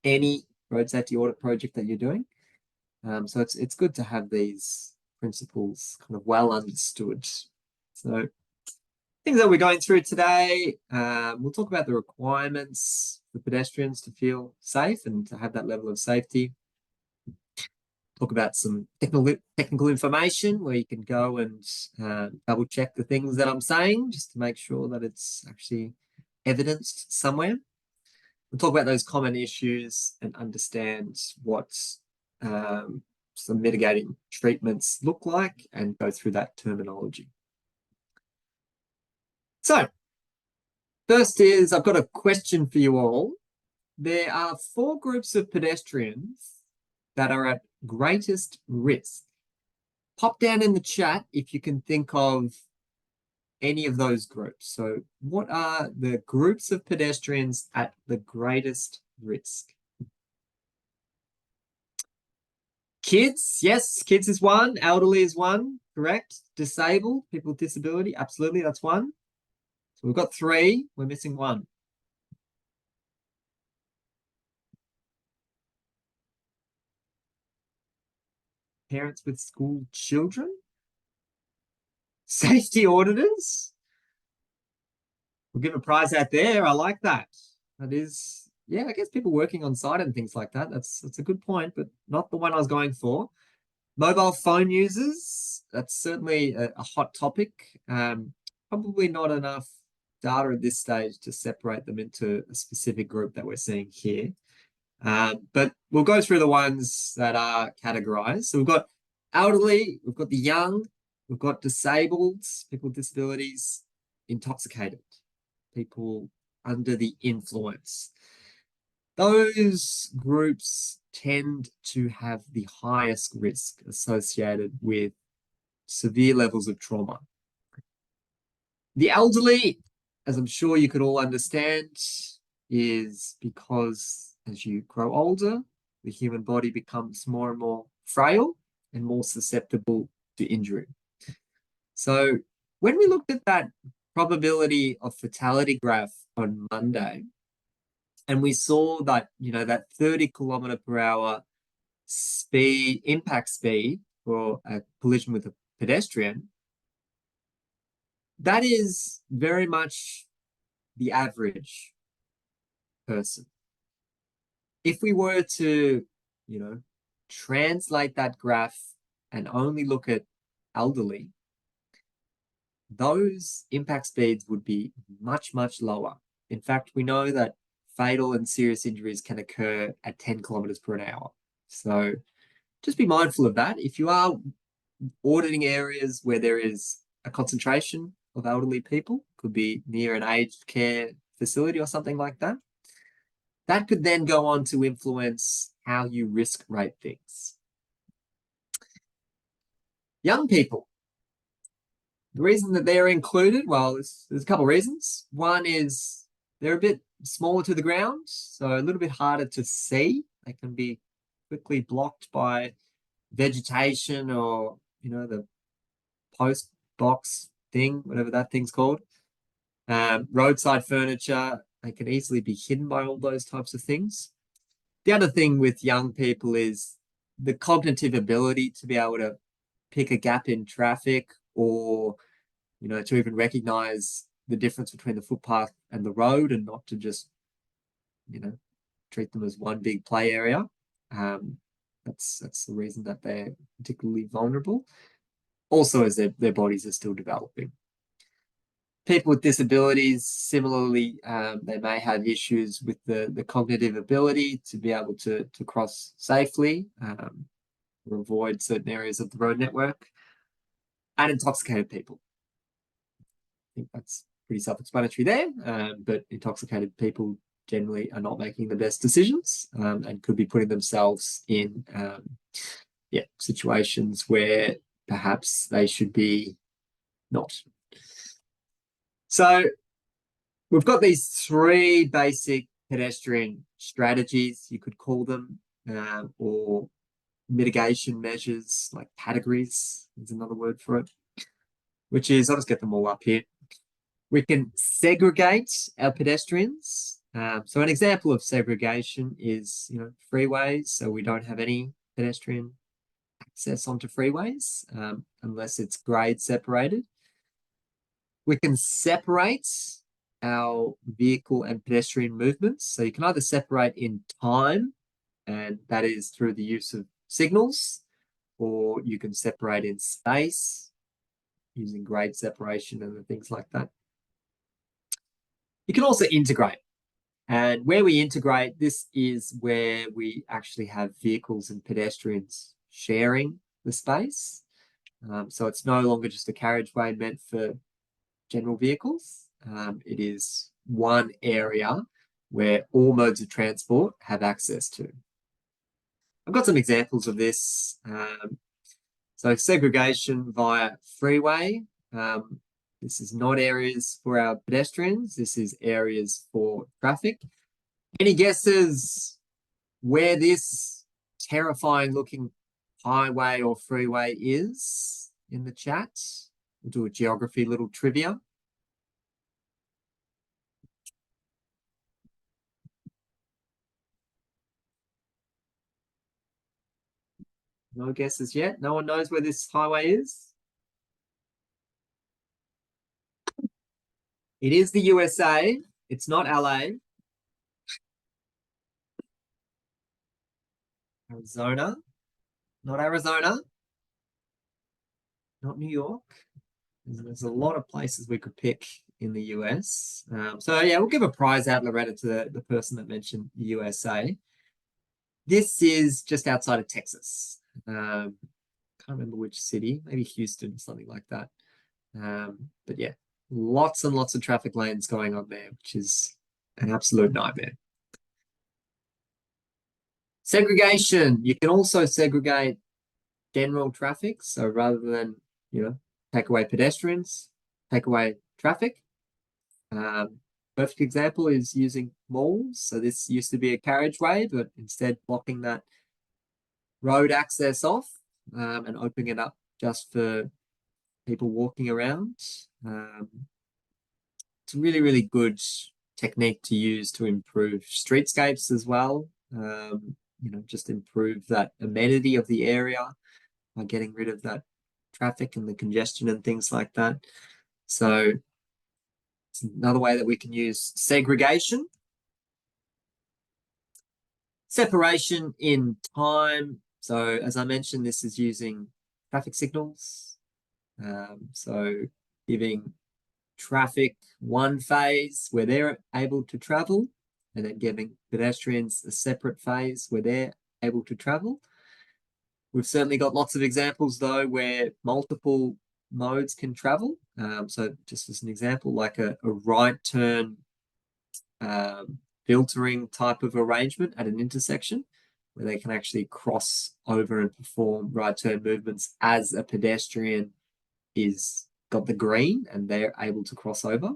any road safety audit project that you're doing. So it's good to have these principles kind of well understood. So things that we're going through today, we'll talk about the requirements for pedestrians to feel safe and to have that level of safety. Talk about some technical information where you can go and double check the things that I'm saying just to make sure that it's actually evidenced somewhere. We'll talk about those common issues and understand what some mitigating treatments look like and go through that terminology. So, first is I've got a question for you all. There are 4 groups of pedestrians that are at greatest risk. Pop down in the chat if you can think of any of those groups. So what are the groups of pedestrians at the greatest risk? Kids, yes, kids is one. Elderly is one, correct. Disabled, people with disability, absolutely, that's one. So we've got 3, we're missing 1. Parents with school children? Safety auditors? We'll give a prize out there. I like that. That is, yeah, I guess people working on site and things like that. That's a good point, but not the one I was going for. Mobile phone users, that's certainly a hot topic. Probably not enough data at this stage to separate them into a specific group that we're seeing here. But we'll go through the ones that are categorized. So we've got elderly, we've got the young, we've got disabled, people with disabilities, intoxicated, people under the influence. Those groups tend to have the highest risk associated with severe levels of trauma. The elderly, as I'm sure you could all understand, is because as you grow older, the human body becomes more and more frail and more susceptible to injury. So when we looked at that probability of fatality graph on Monday, and we saw that, that 30 kilometer per hour speed, impact speed for a collision with a pedestrian, that is very much the average person. If we were to, translate that graph and only look at elderly, those impact speeds would be much, much lower. In fact, we know that fatal and serious injuries can occur at 10 kilometers per hour. So just be mindful of that. If you are auditing areas where there is a concentration of elderly people, could be near an aged care facility or something like that, that could then go on to influence how you risk rate things. Young people. The reason that they're included, well, there's a couple of reasons. One is they're a bit smaller to the ground, so a little bit harder to see. They can be quickly blocked by vegetation or, the post box thing, whatever that thing's called. Roadside furniture, they can easily be hidden by all those types of things. The other thing with young people is the cognitive ability to be able to pick a gap in traffic, or to even recognize the difference between the footpath and the road, and not to just treat them as one big play area. That's the reason that they're particularly vulnerable. Also, as their bodies are still developing. People with disabilities, similarly, they may have issues with the cognitive ability to be able to cross safely, or avoid certain areas of the road network. And intoxicated people. I think that's pretty self-explanatory there, but intoxicated people generally are not making the best decisions, and could be putting themselves in situations where perhaps they should be not. So we've got these three basic pedestrian strategies, you could call them, or mitigation measures, like categories is another word for it, which is, I'll just get them all up here. We can segregate our pedestrians. So an example of segregation is, freeways. So we don't have any pedestrian access onto freeways, unless it's grade separated. We can separate our vehicle and pedestrian movements. So you can either separate in time, and that is through the use of signals, or you can separate in space using grade separation and things like that. You can also integrate. And where we integrate, this is where we actually have vehicles and pedestrians sharing the space. So it's no longer just a carriageway meant for general vehicles. It is one area where all modes of transport have access to. I've got some examples of this. So segregation via freeway. This is not areas for our pedestrians. This is areas for traffic. Any guesses where this terrifying looking highway or freeway is in the chat? We'll do a geography little trivia. No guesses yet? No one knows where this highway is? It is the USA. It's not LA. Arizona. Not Arizona. Not New York. There's a lot of places we could pick in the US. So yeah, we'll give a prize out, Loretta, to the person that mentioned the USA. This is just outside of Texas. Can't remember which city, maybe Houston, something like that. But yeah, lots and lots of traffic lanes going on there, which is an absolute nightmare. Segregation. You can also segregate general traffic. So rather than, take away pedestrians, take away traffic. Perfect example is using malls. So this used to be a carriageway, but instead blocking that road access off, and opening it up just for people walking around. It's a really, really good technique to use to improve streetscapes as well. Just improve that amenity of the area by getting rid of that traffic and the congestion and things like that. So it's another way that we can use segregation. Separation in time. So as I mentioned, this is using traffic signals. So giving traffic one phase where they're able to travel, and then giving pedestrians a separate phase where they're able to travel. We've certainly got lots of examples, though, where multiple modes can travel. So just as an example, like a right turn filtering type of arrangement at an intersection, where they can actually cross over and perform right turn movements as a pedestrian is got the green and they're able to cross over.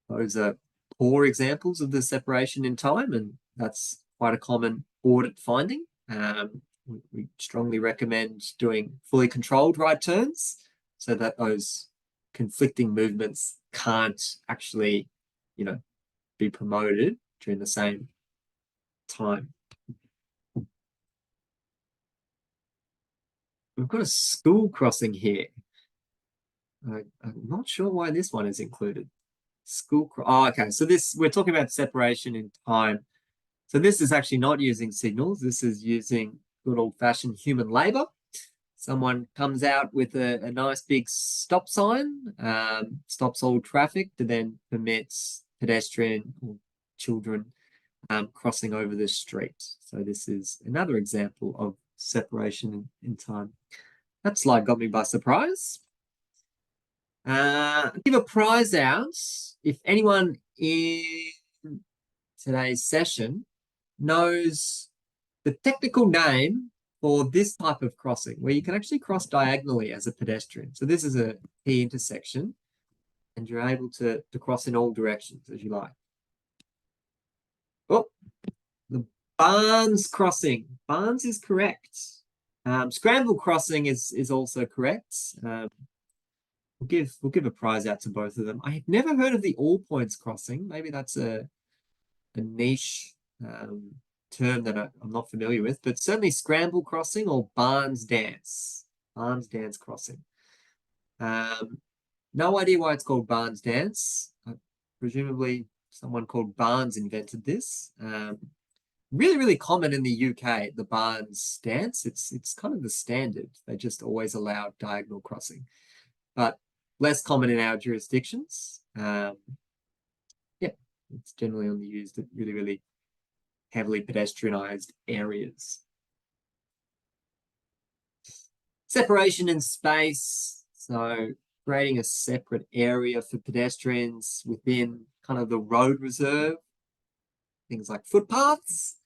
Those are poor examples of the separation in time, and that's quite a common audit finding. We strongly recommend doing fully controlled right turns so that those conflicting movements can't actually, be promoted during the same time. we've got a school crossing here. I'm not sure why this one is included. Oh, okay. So we're talking about separation in time. So this is actually not using signals. This is using good old-fashioned human labor. Someone comes out with a nice big stop sign, stops all traffic to then permit pedestrian or children crossing over the street. So this is another example of separation in time. That slide got me by surprise. Give a prize out if anyone in today's session knows the technical name for this type of crossing, where you can actually cross diagonally as a pedestrian. So this is a key intersection, and you're able to cross in all directions as you like. Oh, the Barnes crossing. Barnes is correct. Scramble crossing is also correct. We'll give a prize out to both of them. I have never heard of the all points crossing. Maybe that's a niche term that I'm not familiar with, but certainly scramble crossing or Barnes dance crossing. No idea why it's called Barnes dance. Presumably someone called Barnes invented this. Really common in the UK, the Barnes dance. It's kind of the standard. They just always allow diagonal crossing, but less common in our jurisdictions. Yeah, it's generally only used at really heavily pedestrianized areas. Separation in space. So creating a separate area for pedestrians within kind of the road reserve. Things like footpaths,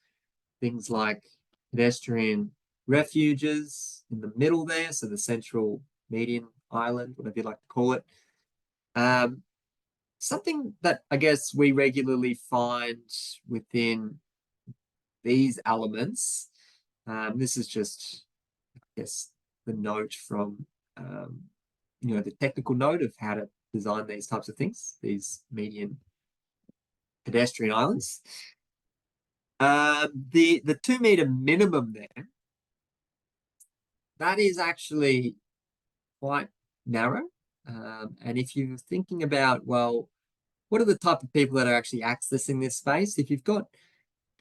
things like pedestrian refuges in the middle there. So the central median island, whatever you like to call it. Something that I guess we regularly find within these elements. This is just, I guess, the note from, the technical note of how to design these types of things, these median pedestrian islands. The 2 meter minimum there, that is actually quite narrow. And if you're thinking about, well, what are the type of people that are actually accessing this space? If you've got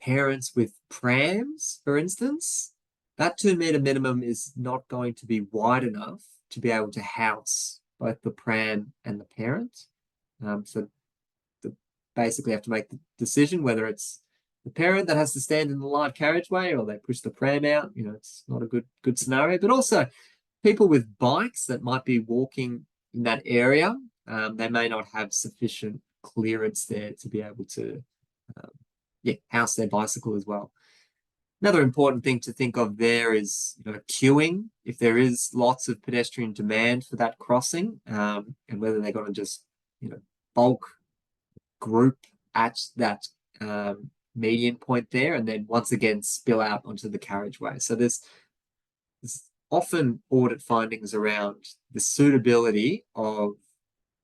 parents with prams, for instance, that 2 meter minimum is not going to be wide enough to be able to house both the pram and the parent. So they basically have to make the decision whether it's the parent that has to stand in the light carriageway or they push the pram out. It's not a good scenario. But also people with bikes that might be walking in that area, they may not have sufficient clearance there to be able to house their bicycle as well. Another important thing to think of there is queuing. If there is lots of pedestrian demand for that crossing, and whether they're going to just bulk group at that median point there, and then once again spill out onto the carriageway. So there's often audit findings around the suitability of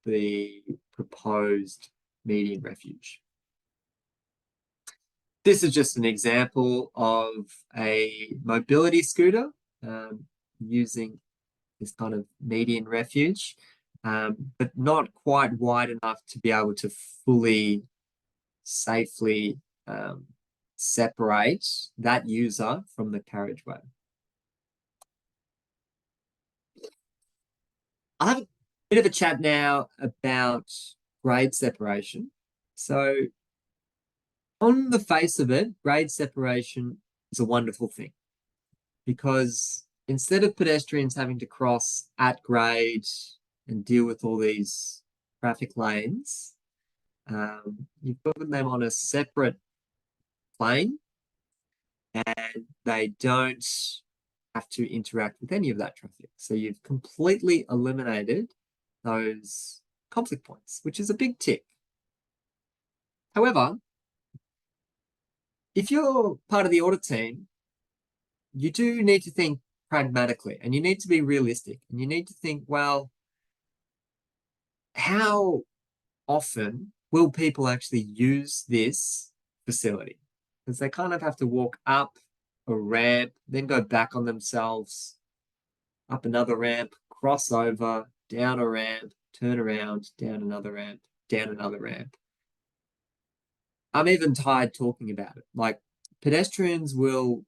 the proposed median refuge. This is just an example of a mobility scooter using this kind of median refuge, but not quite wide enough to be able to fully, safely separate that user from the carriageway. I'll have a bit of a chat now about grade separation. So on the face of it, grade separation is a wonderful thing because instead of pedestrians having to cross at grade and deal with all these traffic lanes, you've put them on a separate plane and they don't have to interact with any of that traffic. So you've completely eliminated those conflict points, which is a big tick. However, if you're part of the audit team, you do need to think pragmatically and you need to be realistic and you need to think, well, how often will people actually use this facility? Because they kind of have to walk up a ramp, then go back on themselves. up another ramp, cross over, down a ramp, turn around, down another ramp, down another ramp. I'm even tired talking about it. Like, pedestrians will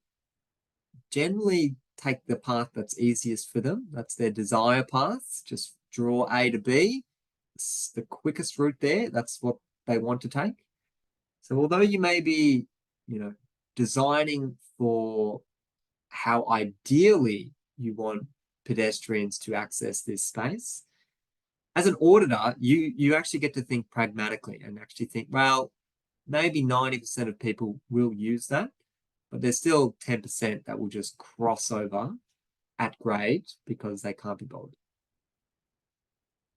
generally take the path that's easiest for them. That's their desire path. Just draw A to B. It's the quickest route there. That's what they want to take. So although you may be, designing for how ideally you want pedestrians to access this space, as an auditor, you actually get to think pragmatically and actually think, well, maybe 90% of people will use that, but there's still 10% that will just cross over at grade because they can't be bothered.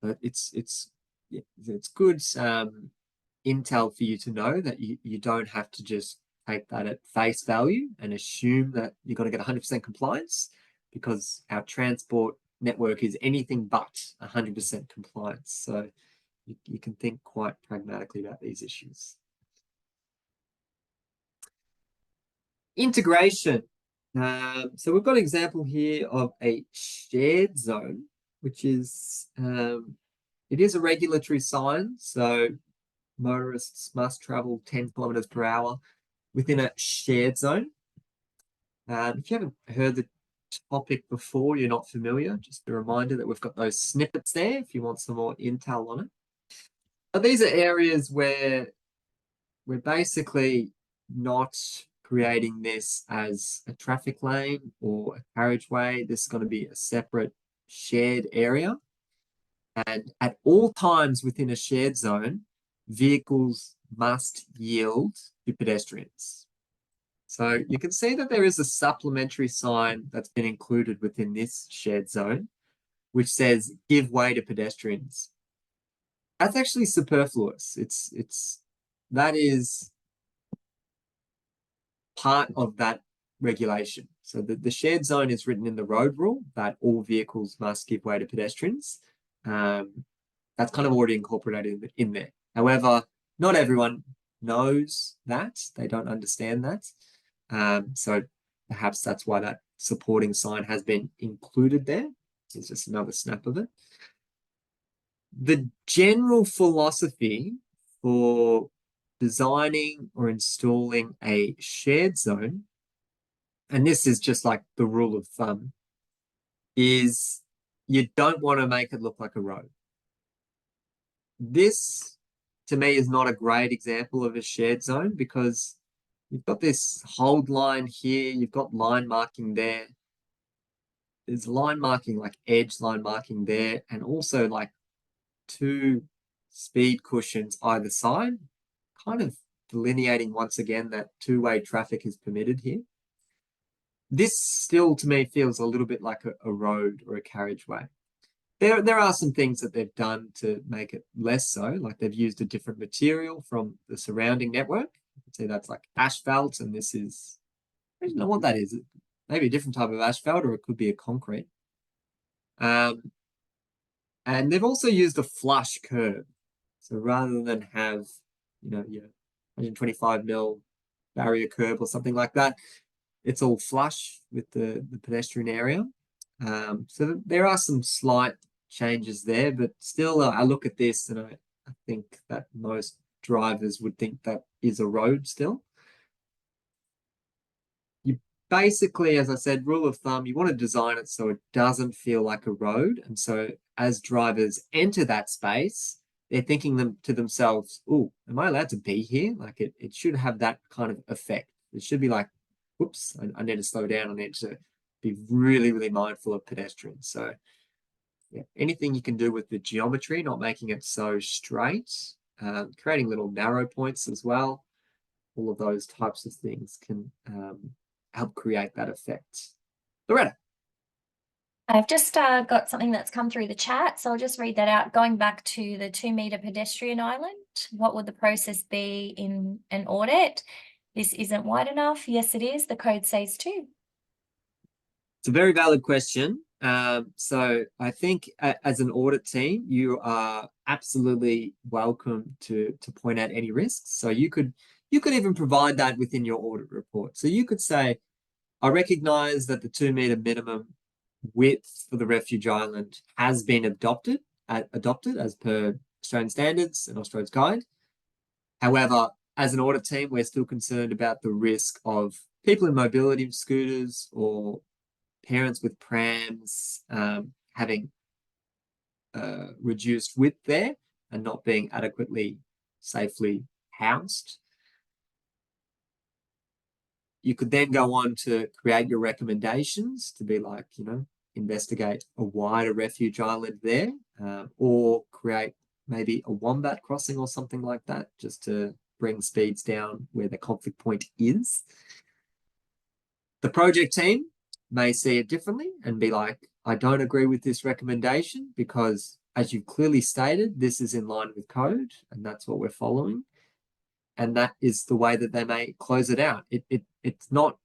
But it's good intel for you to know that you don't have to just take that at face value and assume that you're going to get 100% compliance, because our transport network is anything but 100% compliance. So you can think quite pragmatically about these issues. Integration. So we've got an example here of a shared zone, which is, it is a regulatory sign. So motorists must travel 10 kilometers per hour within a shared zone. If you haven't heard the topic before, you're not familiar, just a reminder that we've got those snippets there if you want some more intel on it. But these are areas where we're basically not creating this as a traffic lane or a carriageway. This is going to be a separate shared area. And at all times within a shared zone, vehicles must yield to pedestrians. So you can see that there is a supplementary sign that's been included within this shared zone, which says give way to pedestrians. That's actually superfluous. That is part of that regulation. So the shared zone is written in the road rule that all vehicles must give way to pedestrians. That's kind of already incorporated in there. However, not everyone knows that. They don't understand that. So perhaps that's why that supporting sign has been included there. It's just another snap of it. The general philosophy for designing or installing a shared zone, and this is just like the rule of thumb, is you don't want to make it look like a road. This, to me, is not a great example of a shared zone because you've got this hold line here, you've got line marking there. There's line marking, like edge line marking there, and also like 2 speed cushions either side, kind of delineating once again that 2-way traffic is permitted here. This still, to me, feels a little bit like a road or a carriageway. There are some things that they've done to make it less so, like they've used a different material from the surrounding network. You can see that's like asphalt, and this is, I don't know what that is. Maybe a different type of asphalt, or it could be a concrete. And they've also used a flush curb. So rather than have, your 125 mil barrier curb or something like that, it's all flush with the pedestrian area. So there are some slight changes there, but still, I look at this and I think that most drivers would think that is a road still. You basically, as I said, rule of thumb, you want to design it so it doesn't feel like a road. And so as drivers enter that space, they're thinking to themselves, oh, am I allowed to be here? Like it should have that kind of effect. It should be like, whoops, I need to slow down. I need to be really, really mindful of pedestrians. So yeah, anything you can do with the geometry, not making it so straight, creating little narrow points as well. All of those types of things can help create that effect. Loretta. I've just got something that's come through the chat, so I'll just read that out. Going back to the 2-meter pedestrian island, what would the process be in an audit? This isn't wide enough. Yes, it is. The code says 2. It's a very valid question. So I think as an audit team, you are absolutely welcome to point out any risks. So you could even provide that within your audit report. So you could say, I recognize that the 2-meter minimum width for the refuge island has been adopted as per Australian standards and Australia's guide. However, as an audit team, we're still concerned about the risk of people in mobility scooters or parents with prams having reduced width there and not being adequately safely housed. You could then go on to create your recommendations to be like, investigate a wider refuge island there, or create maybe a wombat crossing or something like that, just to bring speeds down where the conflict point is. The project team may see it differently and be like, I don't agree with this recommendation because, as you've clearly stated, this is in line with code and that's what we're following. And that is the way that they may close it out. It's not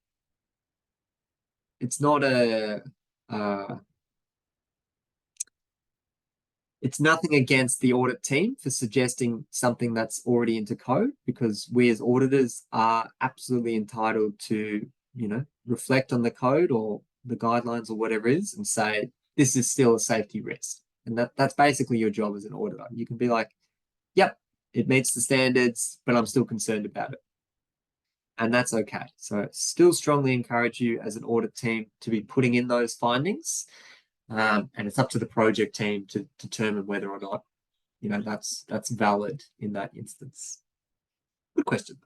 it's nothing against the audit team for suggesting something that's already into code, because we as auditors are absolutely entitled to, reflect on the code or the guidelines or whatever it is and say, this is still a safety risk. And that's basically your job as an auditor. You can be like, yep, it meets the standards, but I'm still concerned about it. And that's okay. So still strongly encourage you as an audit team to be putting in those findings. And it's up to the project team to determine whether or not, that's valid in that instance. Good question.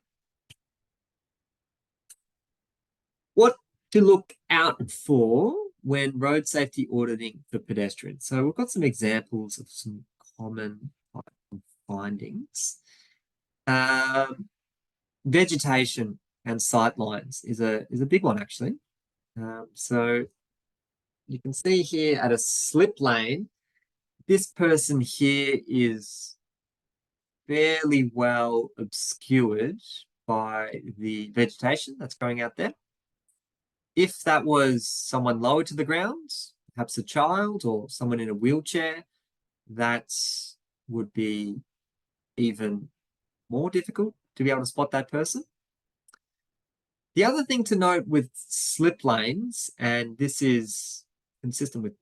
What to look out for when road safety auditing for pedestrians? So we've got some examples of some common findings. Vegetation and sightlines is a big one, actually. So you can see here at a slip lane, this person here is fairly well obscured by the vegetation that's growing out there. If that was someone lower to the ground, perhaps a child or someone in a wheelchair, that would be even more difficult to be able to spot that person. The other thing to note with slip lanes, and this is consistent with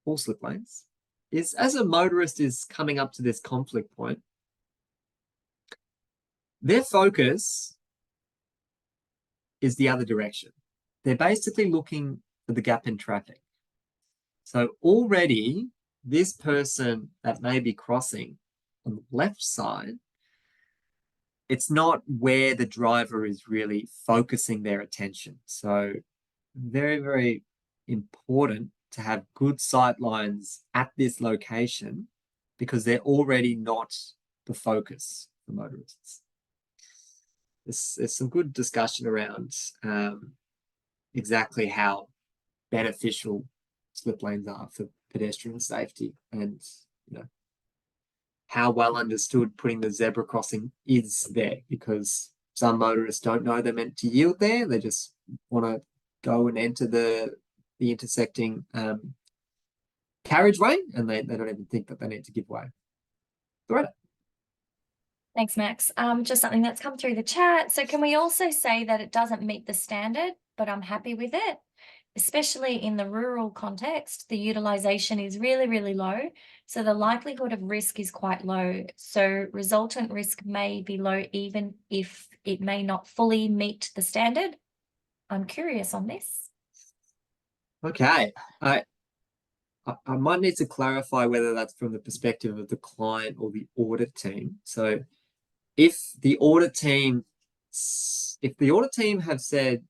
all slip lanes, is as a motorist is coming up to this conflict point, their focus is the other direction. They're basically looking for the gap in traffic. So already this person that may be crossing on the left side, it's not where the driver is really focusing their attention. So very, very important to have good sight lines at this location because they're already not the focus for motorists. There's some good discussion around exactly how beneficial slip lanes are for pedestrian safety and, how well understood putting the zebra crossing is there, because some motorists don't know they're meant to yield there. They just want to go and enter the intersecting carriageway, and they don't even think that they need to give way. All right. Thanks, Max. Just something that's come through the chat. So can we also say that it doesn't meet the standard, but I'm happy with it? Especially in the rural context, the utilization is really, really low. So the likelihood of risk is quite low. So resultant risk may be low, even if it may not fully meet the standard. I'm curious on this. Okay. I might need to clarify whether that's from the perspective of the client or the audit team. So if the audit team have said,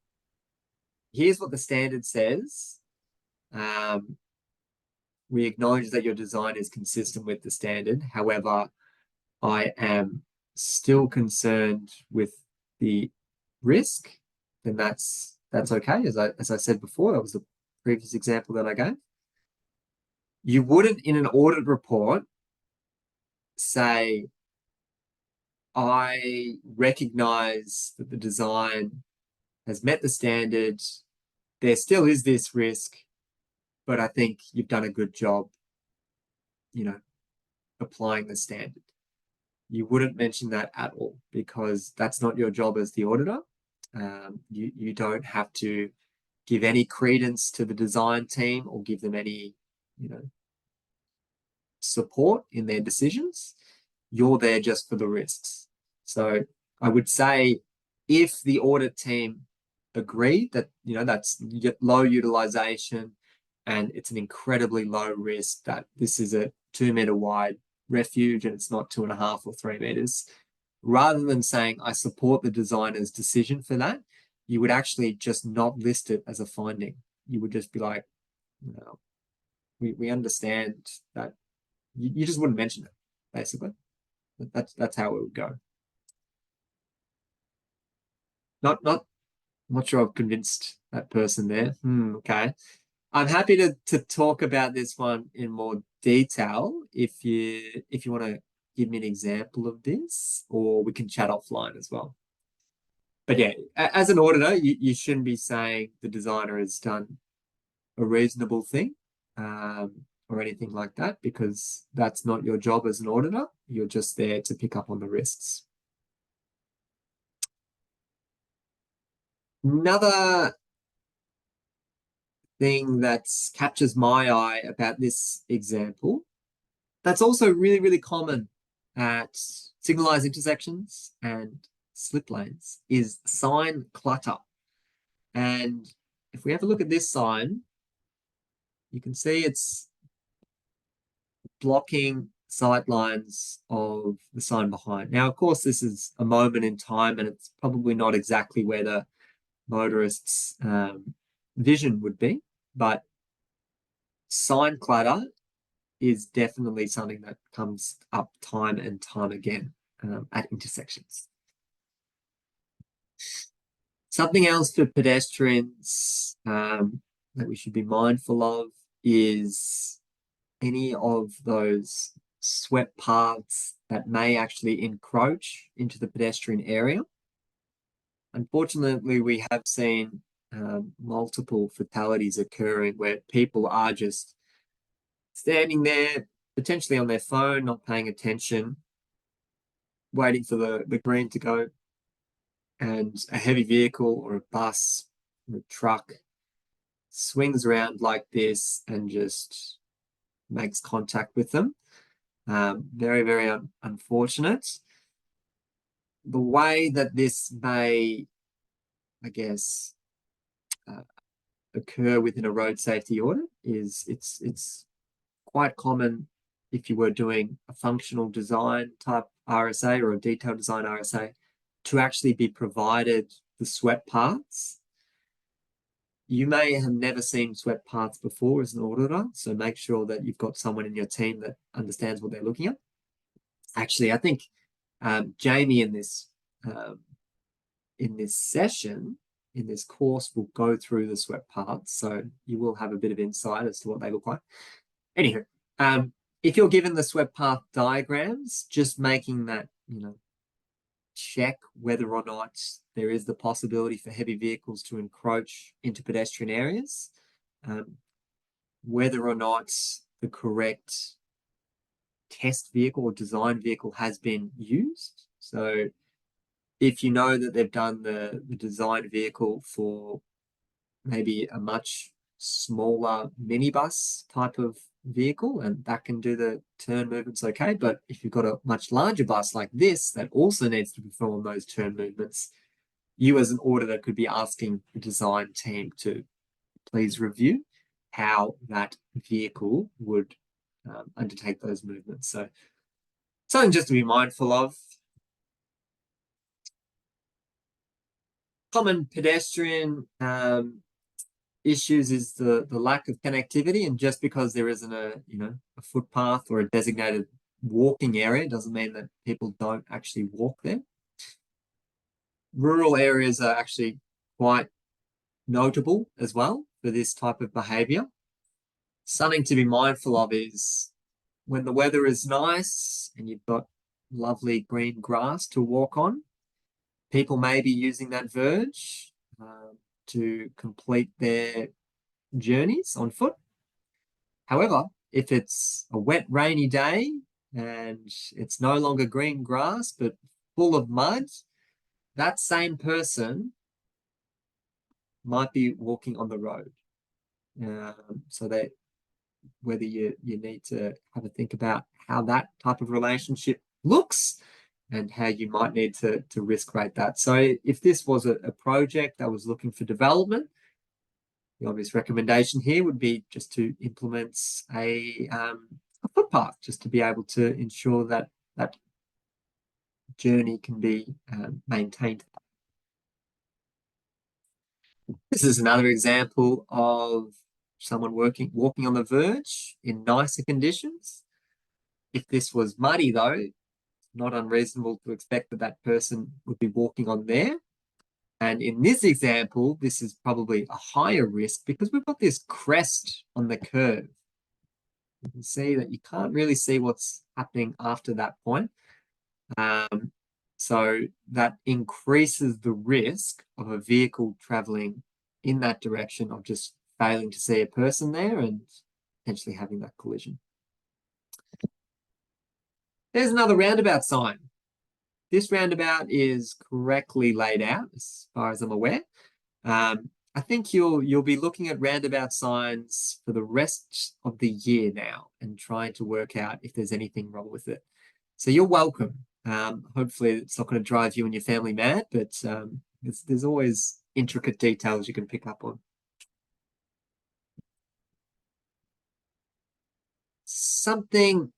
here's what the standard says, we acknowledge that your design is consistent with the standard. However, I am still concerned with the risk, then that's okay. As I said before, that was the previous example that I gave. You wouldn't, in an audit report, say, I recognize that the design has met the standard. There still is this risk, but I think you've done a good job, applying the standard. You wouldn't mention that at all because that's not your job as the auditor. You don't have to give any credence to the design team or give them any, support in their decisions. You're there just for the risks. So I would say if the audit team agree that, that's low utilization and it's an incredibly low risk, that this is a 2-meter wide refuge and it's not 2.5 or 3 meters, rather than saying, I support the designer's decision for that, you would actually just not list it as a finding. You would just be like, we understand that. You just wouldn't mention it, basically. That's how it would go. Not sure I've convinced that person there. Okay. I'm happy to talk about this one in more detail if you want to give me an example of this, or we can chat offline as well. But yeah, as an auditor, you shouldn't be saying the designer has done a reasonable thing or anything like that, because that's not your job as an auditor. You're just there to pick up on the risks. Another thing that captures my eye about this example, that's also really, really common at signalized intersections and slip lanes, is sign clutter. And if we have a look at this sign, you can see it's blocking sight lines of the sign behind. Now, of course, this is a moment in time and it's probably not exactly where the motorist's vision would be, but sign clutter is definitely something that comes up time and time again at intersections. Something else for pedestrians that we should be mindful of is any of those swept paths that may actually encroach into the pedestrian area. Unfortunately, we have seen multiple fatalities occurring where people are just standing there, potentially on their phone, not paying attention, waiting for the green to go, and a heavy vehicle or a bus or a truck swings around like this and just makes contact with them. Very, very unfortunate. The way that this may, I guess, occur within a road safety audit is it's quite common if you were doing a functional design type RSA or a detailed design RSA to actually be provided the swept paths. You may have never seen swept paths before as an auditor, so make sure that you've got someone in your team that understands what they're looking at. Actually, I think Jamie in this session, in this course, will go through the swept paths, so you will have a bit of insight as to what they look like. Anywho, if you're given the swept path diagrams, just making that, check whether or not there is the possibility for heavy vehicles to encroach into pedestrian areas, whether or not the correct test vehicle or design vehicle has been used. So if you know that they've done the design vehicle for maybe a much smaller minibus type of vehicle, and that can do the turn movements okay, but if you've got a much larger bus like this that also needs to perform those turn movements, you as an auditor could be asking the design team to please review how that vehicle would undertake those movements. So something just to be mindful of. Common pedestrian issues is the lack of connectivity, and just because there isn't a footpath or a designated walking area doesn't mean that people don't actually walk there. Rural areas are actually quite notable as well for this type of behavior. Something to be mindful of is when the weather is nice and you've got lovely green grass to walk on, people may be using that verge to complete their journeys on foot. However, if it's a wet, rainy day and it's no longer green grass but full of mud, that same person might be walking on the road. So that whether you need to have a think about how that type of relationship looks and how you might need to risk rate that. So if this was a project that was looking for development, the obvious recommendation here would be just to implement a footpath, just to be able to ensure that that journey can be maintained. This is another example of someone walking on the verge in nicer conditions. If this was muddy, though, not unreasonable to expect that that person would be walking on there. And in this example, this is probably a higher risk because we've got this crest on the curve. You can see that you can't really see what's happening after that point. So that increases the risk of a vehicle traveling in that direction of just failing to see a person there and potentially having that collision. There's another roundabout sign. This roundabout is correctly laid out as far as I'm aware. I think you'll be looking at roundabout signs for the rest of the year now and trying to work out if there's anything wrong with it. So you're welcome. Hopefully it's not going to drive you and your family mad, but there's always intricate details you can pick up on. Something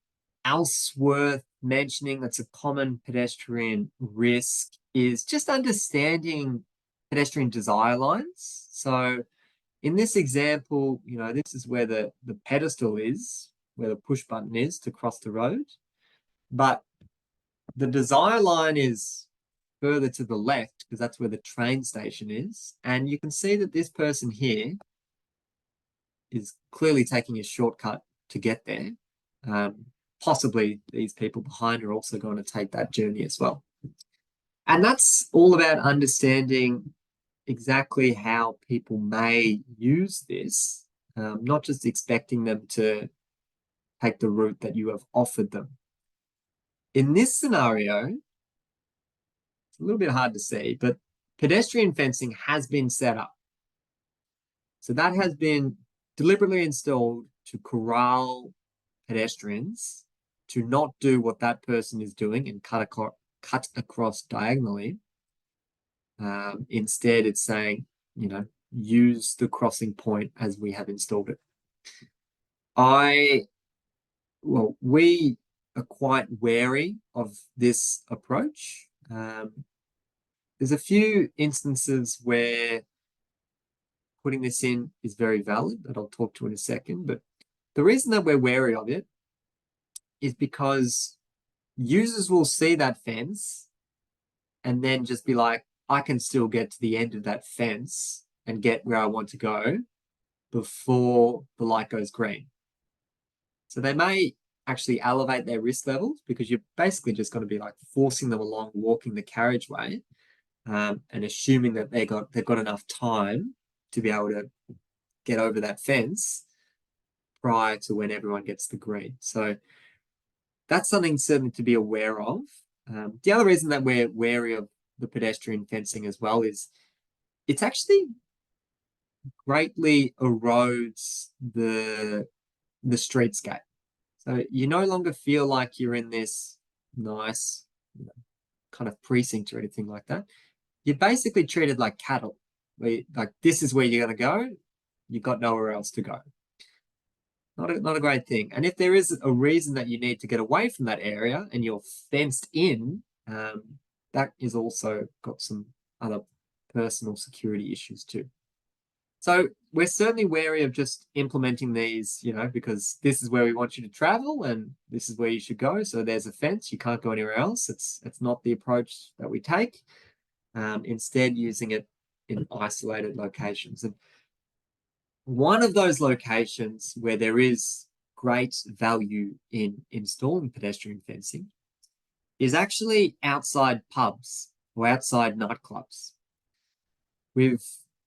else worth mentioning that's a common pedestrian risk is just understanding pedestrian desire lines. So in this example, this is where the pedestal is, where the push button is to cross the road. But the desire line is further to the left because that's where the train station is. And you can see that this person here is clearly taking a shortcut to get there. Possibly these people behind are also going to take that journey as well. And that's all about understanding exactly how people may use this, not just expecting them to take the route that you have offered them. In this scenario, it's a little bit hard to see, but pedestrian fencing has been set up. So that has been deliberately installed to corral pedestrians to not do what that person is doing and cut across diagonally. Instead, it's saying, use the crossing point as we have installed it. We are quite wary of this approach. There's a few instances where putting this in is very valid that I'll talk to in a second, but the reason that we're wary of it is because users will see that fence and then just be like, I can still get to the end of that fence and get where I want to go before the light goes green. So they may actually elevate their risk levels because you're basically just going to be like forcing them along, walking the carriageway, and assuming that they've got enough time to be able to get over that fence prior to when everyone gets the green. So that's something certainly to be aware of. The other reason that we're wary of the pedestrian fencing as well is it's actually greatly erodes the streetscape. So you no longer feel like you're in this nice kind of precinct or anything like that. You're basically treated like cattle. Like this is where you're going to go. You've got nowhere else to go. Not a great thing. And if there is a reason that you need to get away from that area and you're fenced in, that is also got some other personal security issues too. So we're certainly wary of just implementing these, because this is where we want you to travel and this is where you should go. So there's a fence, you can't go anywhere else. It's not the approach that we take. Instead, using it in isolated locations. And one of those locations where there is great value in installing pedestrian fencing is actually outside pubs or outside nightclubs. We've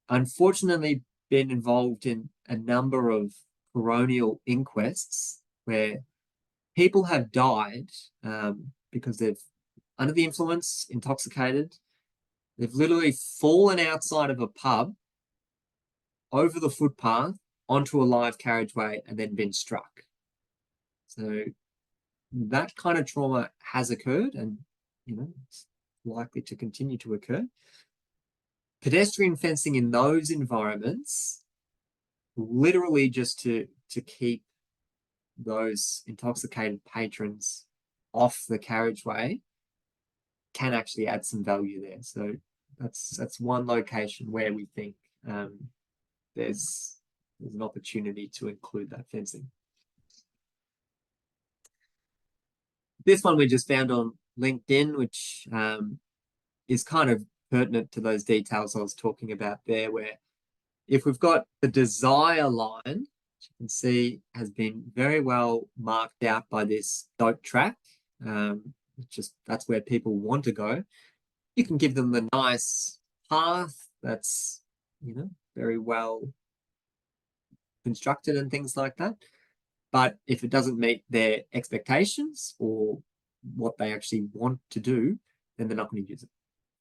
unfortunately been involved in a number of coronial inquests where people have died because they've, under the influence, intoxicated. They've literally fallen outside of a pub over the footpath onto a live carriageway and then been struck. So that kind of trauma has occurred, and it's likely to continue to occur. Pedestrian fencing in those environments, literally just to keep those intoxicated patrons off the carriageway, can actually add some value there. So that's one location where we think there's an opportunity to include that fencing. This one we just found on LinkedIn, which is kind of pertinent to those details I was talking about there, where if we've got the desire line, which you can see has been very well marked out by this goat track, that's where people want to go. You can give them the nice path that's, very well constructed and things like that. But if it doesn't meet their expectations or what they actually want to do, then they're not going to use it.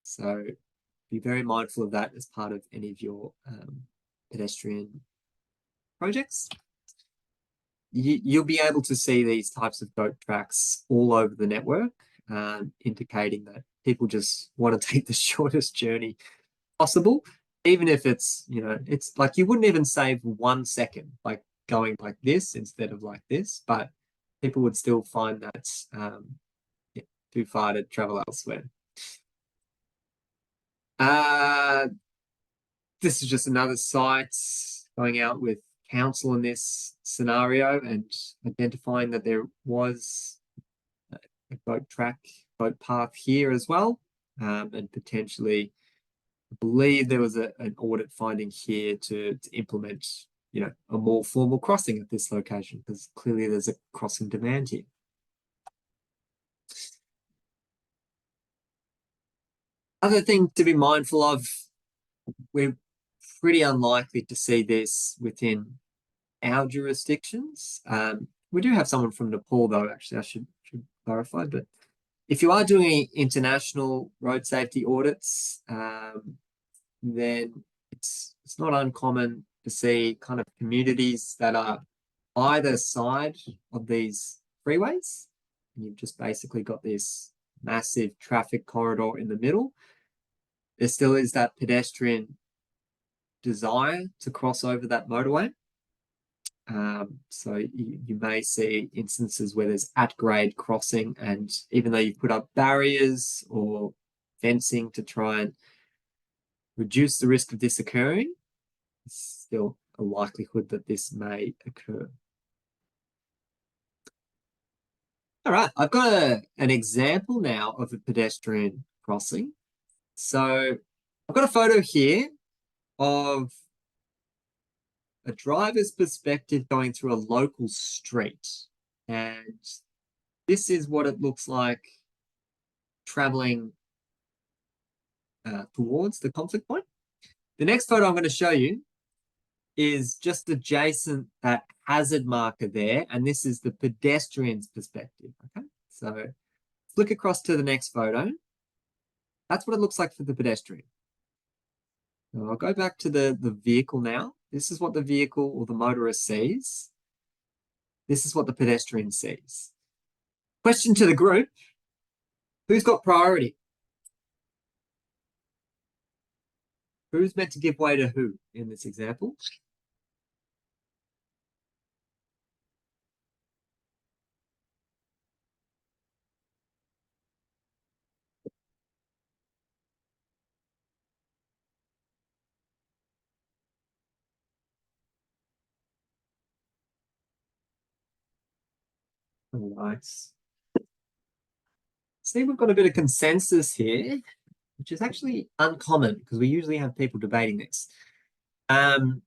So be very mindful of that as part of any of your pedestrian projects. You'll be able to see these types of goat tracks all over the network, indicating that people just want to take the shortest journey possible, even if it's, it's like you wouldn't even save 1 second by going like this instead of like this, but people would still find that too far to travel elsewhere. This is just another site going out with council in this scenario and identifying that there was a boat path here as well, and potentially, I believe there was an audit finding here to implement, a more formal crossing at this location, because clearly there's a crossing demand here. Other thing to be mindful of, we're pretty unlikely to see this within our jurisdictions. We do have someone from Nepal, though, actually, I should clarify. But if you are doing international road safety audits, then it's not uncommon to see kind of communities that are either side of these freeways. And you've just basically got this massive traffic corridor in the middle. There still is that pedestrian desire to cross over that motorway. So you may see instances where there's at-grade crossing, and even though you've put up barriers or fencing to try and reduce the risk of this occurring, there's still a likelihood that this may occur. All right, I've got an example now of a pedestrian crossing. So I've got a photo here of a driver's perspective going through a local street. And this is what it looks like traveling towards the conflict point. The next photo I'm going to show you is just adjacent that hazard marker there, and this is the pedestrian's perspective. Okay, so flick across to the next photo. That's what it looks like for the pedestrian. Now I'll go back to the vehicle now. This is what the vehicle or the motorist sees. This is what the pedestrian sees. Question to the group: who's got priority? Who's meant to give way to who in this example? All right. See, we've got a bit of consensus here, which is actually uncommon because we usually have people debating this. But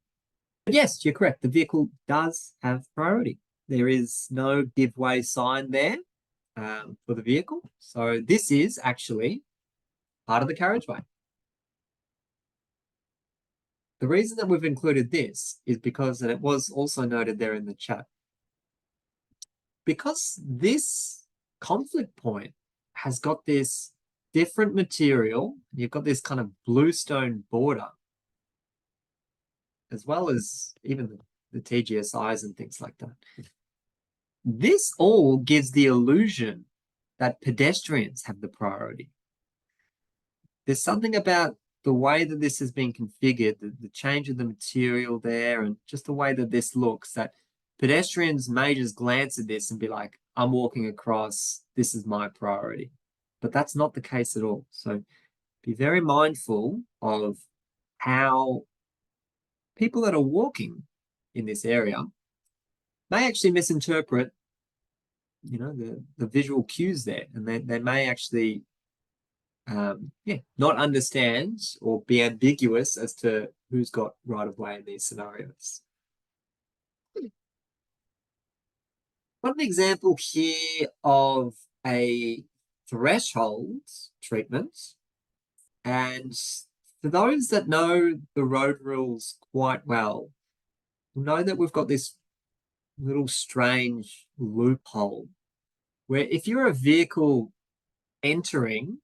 yes, you're correct. The vehicle does have priority. There is no give way sign there for the vehicle. So this is actually part of the carriageway. The reason that we've included this is because, and it was also noted there in the chat, because this conflict point has got this different material, you've got this kind of bluestone border. as well as even the TGSIs and things like that. This all gives the illusion that pedestrians have the priority. There's something about the way that this has been configured, the change of the material there, and just the way that this looks, that pedestrians may just glance at this and be like, I'm walking across, this is my priority. But that's not the case at all. So be very mindful of how people that are walking in this area may actually misinterpret, the visual cues there, and they may actually not understand or be ambiguous as to who's got right of way in these scenarios. One example here of a threshold treatment, and for those that know the road rules quite well, know that we've got this little strange loophole where if you're a vehicle entering,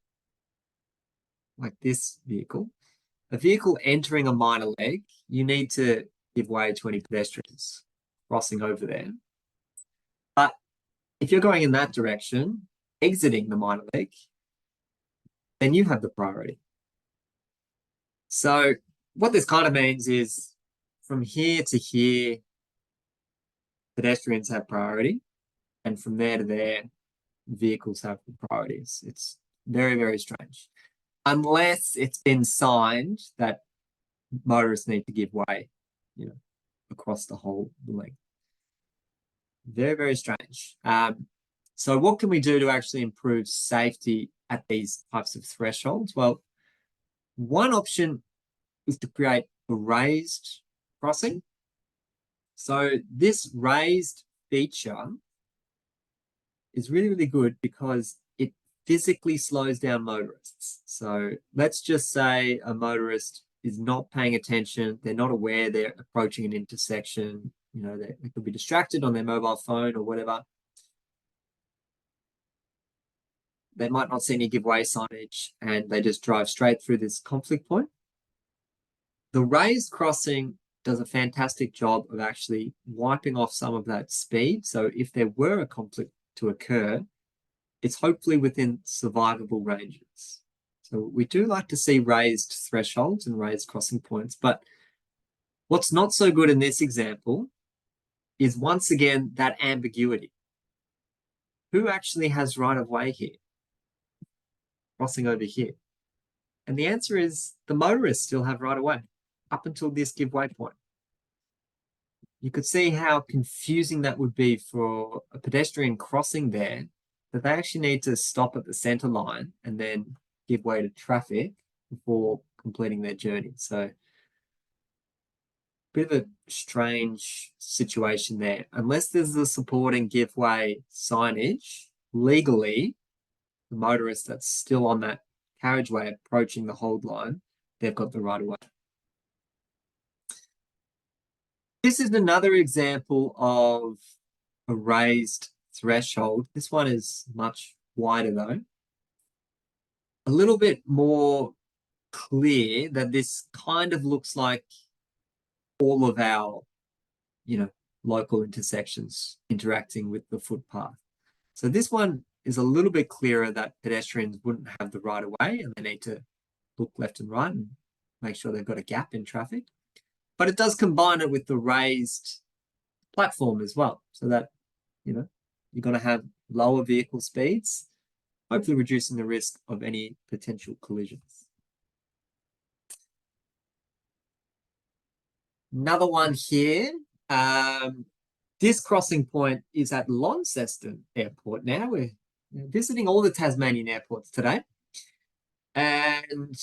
like this vehicle, a vehicle entering a minor leg, you need to give way to any pedestrians crossing over there. But if you're going in that direction, exiting the minor leg, then you have the priority. So what this kind of means is from here to here, pedestrians have priority, and from there to there, vehicles have the priorities. It's very, very strange. Unless it's been signed that motorists need to give way, across the whole length. Very, very strange. So what can we do to actually improve safety at these types of thresholds? Well, one option is to create a raised crossing. So this raised feature is really, really good because it physically slows down motorists. So let's just say a motorist is not paying attention. They're not aware they're approaching an intersection. They could be distracted on their mobile phone or whatever. They might not see any give way signage and they just drive straight through this conflict point. The raised crossing does a fantastic job of actually wiping off some of that speed. So if there were a conflict to occur, it's hopefully within survivable ranges. So we do like to see raised thresholds and raised crossing points, but what's not so good in this example is once again that ambiguity. Who actually has right of way here? Crossing over here. And the answer is the motorists still have right of way up until this give way point. You could see how confusing that would be for a pedestrian crossing there, that they actually need to stop at the center line and then give way to traffic before completing their journey. So bit of a strange situation there. Unless there's the supporting give way signage, legally, the motorist that's still on that carriageway approaching the hold line, they've got the right of way. This is another example of a raised threshold. This one is much wider though. A little bit more clear that this kind of looks like all of our, local intersections interacting with the footpath. So this one is a little bit clearer that pedestrians wouldn't have the right of way and they need to look left and right and make sure they've got a gap in traffic. But it does combine it with the raised platform as well, so that, you're going to have lower vehicle speeds, hopefully reducing the risk of any potential collisions. Another one here. This crossing point is at Launceston Airport now. We're visiting all the Tasmanian airports today. And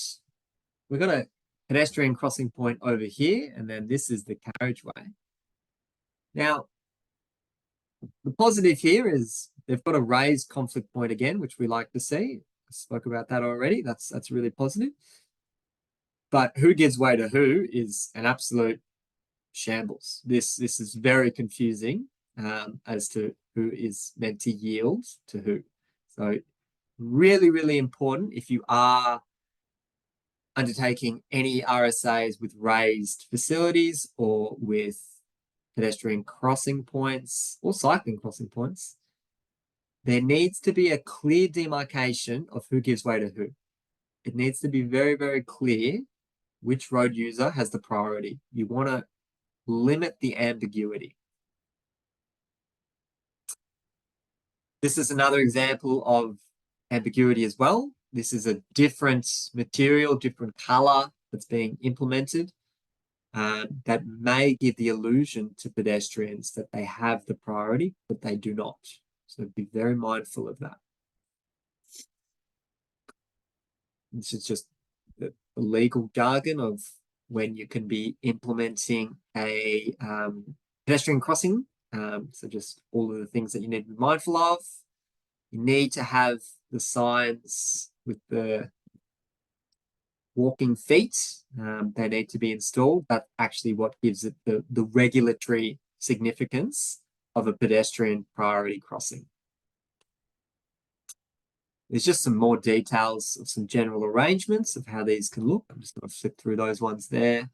we've got a pedestrian crossing point over here, and then this is the carriageway. Now, the positive here is they've got a raised conflict point again, which we like to see. I spoke about that already. That's really positive. But who gives way to who is an absolute shambles. This is very confusing as to who is meant to yield to who. So really, really important if you are undertaking any RSAs with raised facilities or with pedestrian crossing points or cycling crossing points, there needs to be a clear demarcation of who gives way to who. It needs to be very, very clear which road user has the priority. You want to limit the ambiguity. This is another example of ambiguity as well. This is a different material, different color that's being implemented that may give the illusion to pedestrians that they have the priority, but they do not. So be very mindful of that. This is just the legal jargon of when you can be implementing a pedestrian crossing. So just all of the things that you need to be mindful of. You need to have the signs with the walking feet. They need to be installed. That's actually what gives it the regulatory significance of a pedestrian priority crossing. There's just some more details of some general arrangements of how these can look. I'm just going to flip through those ones there.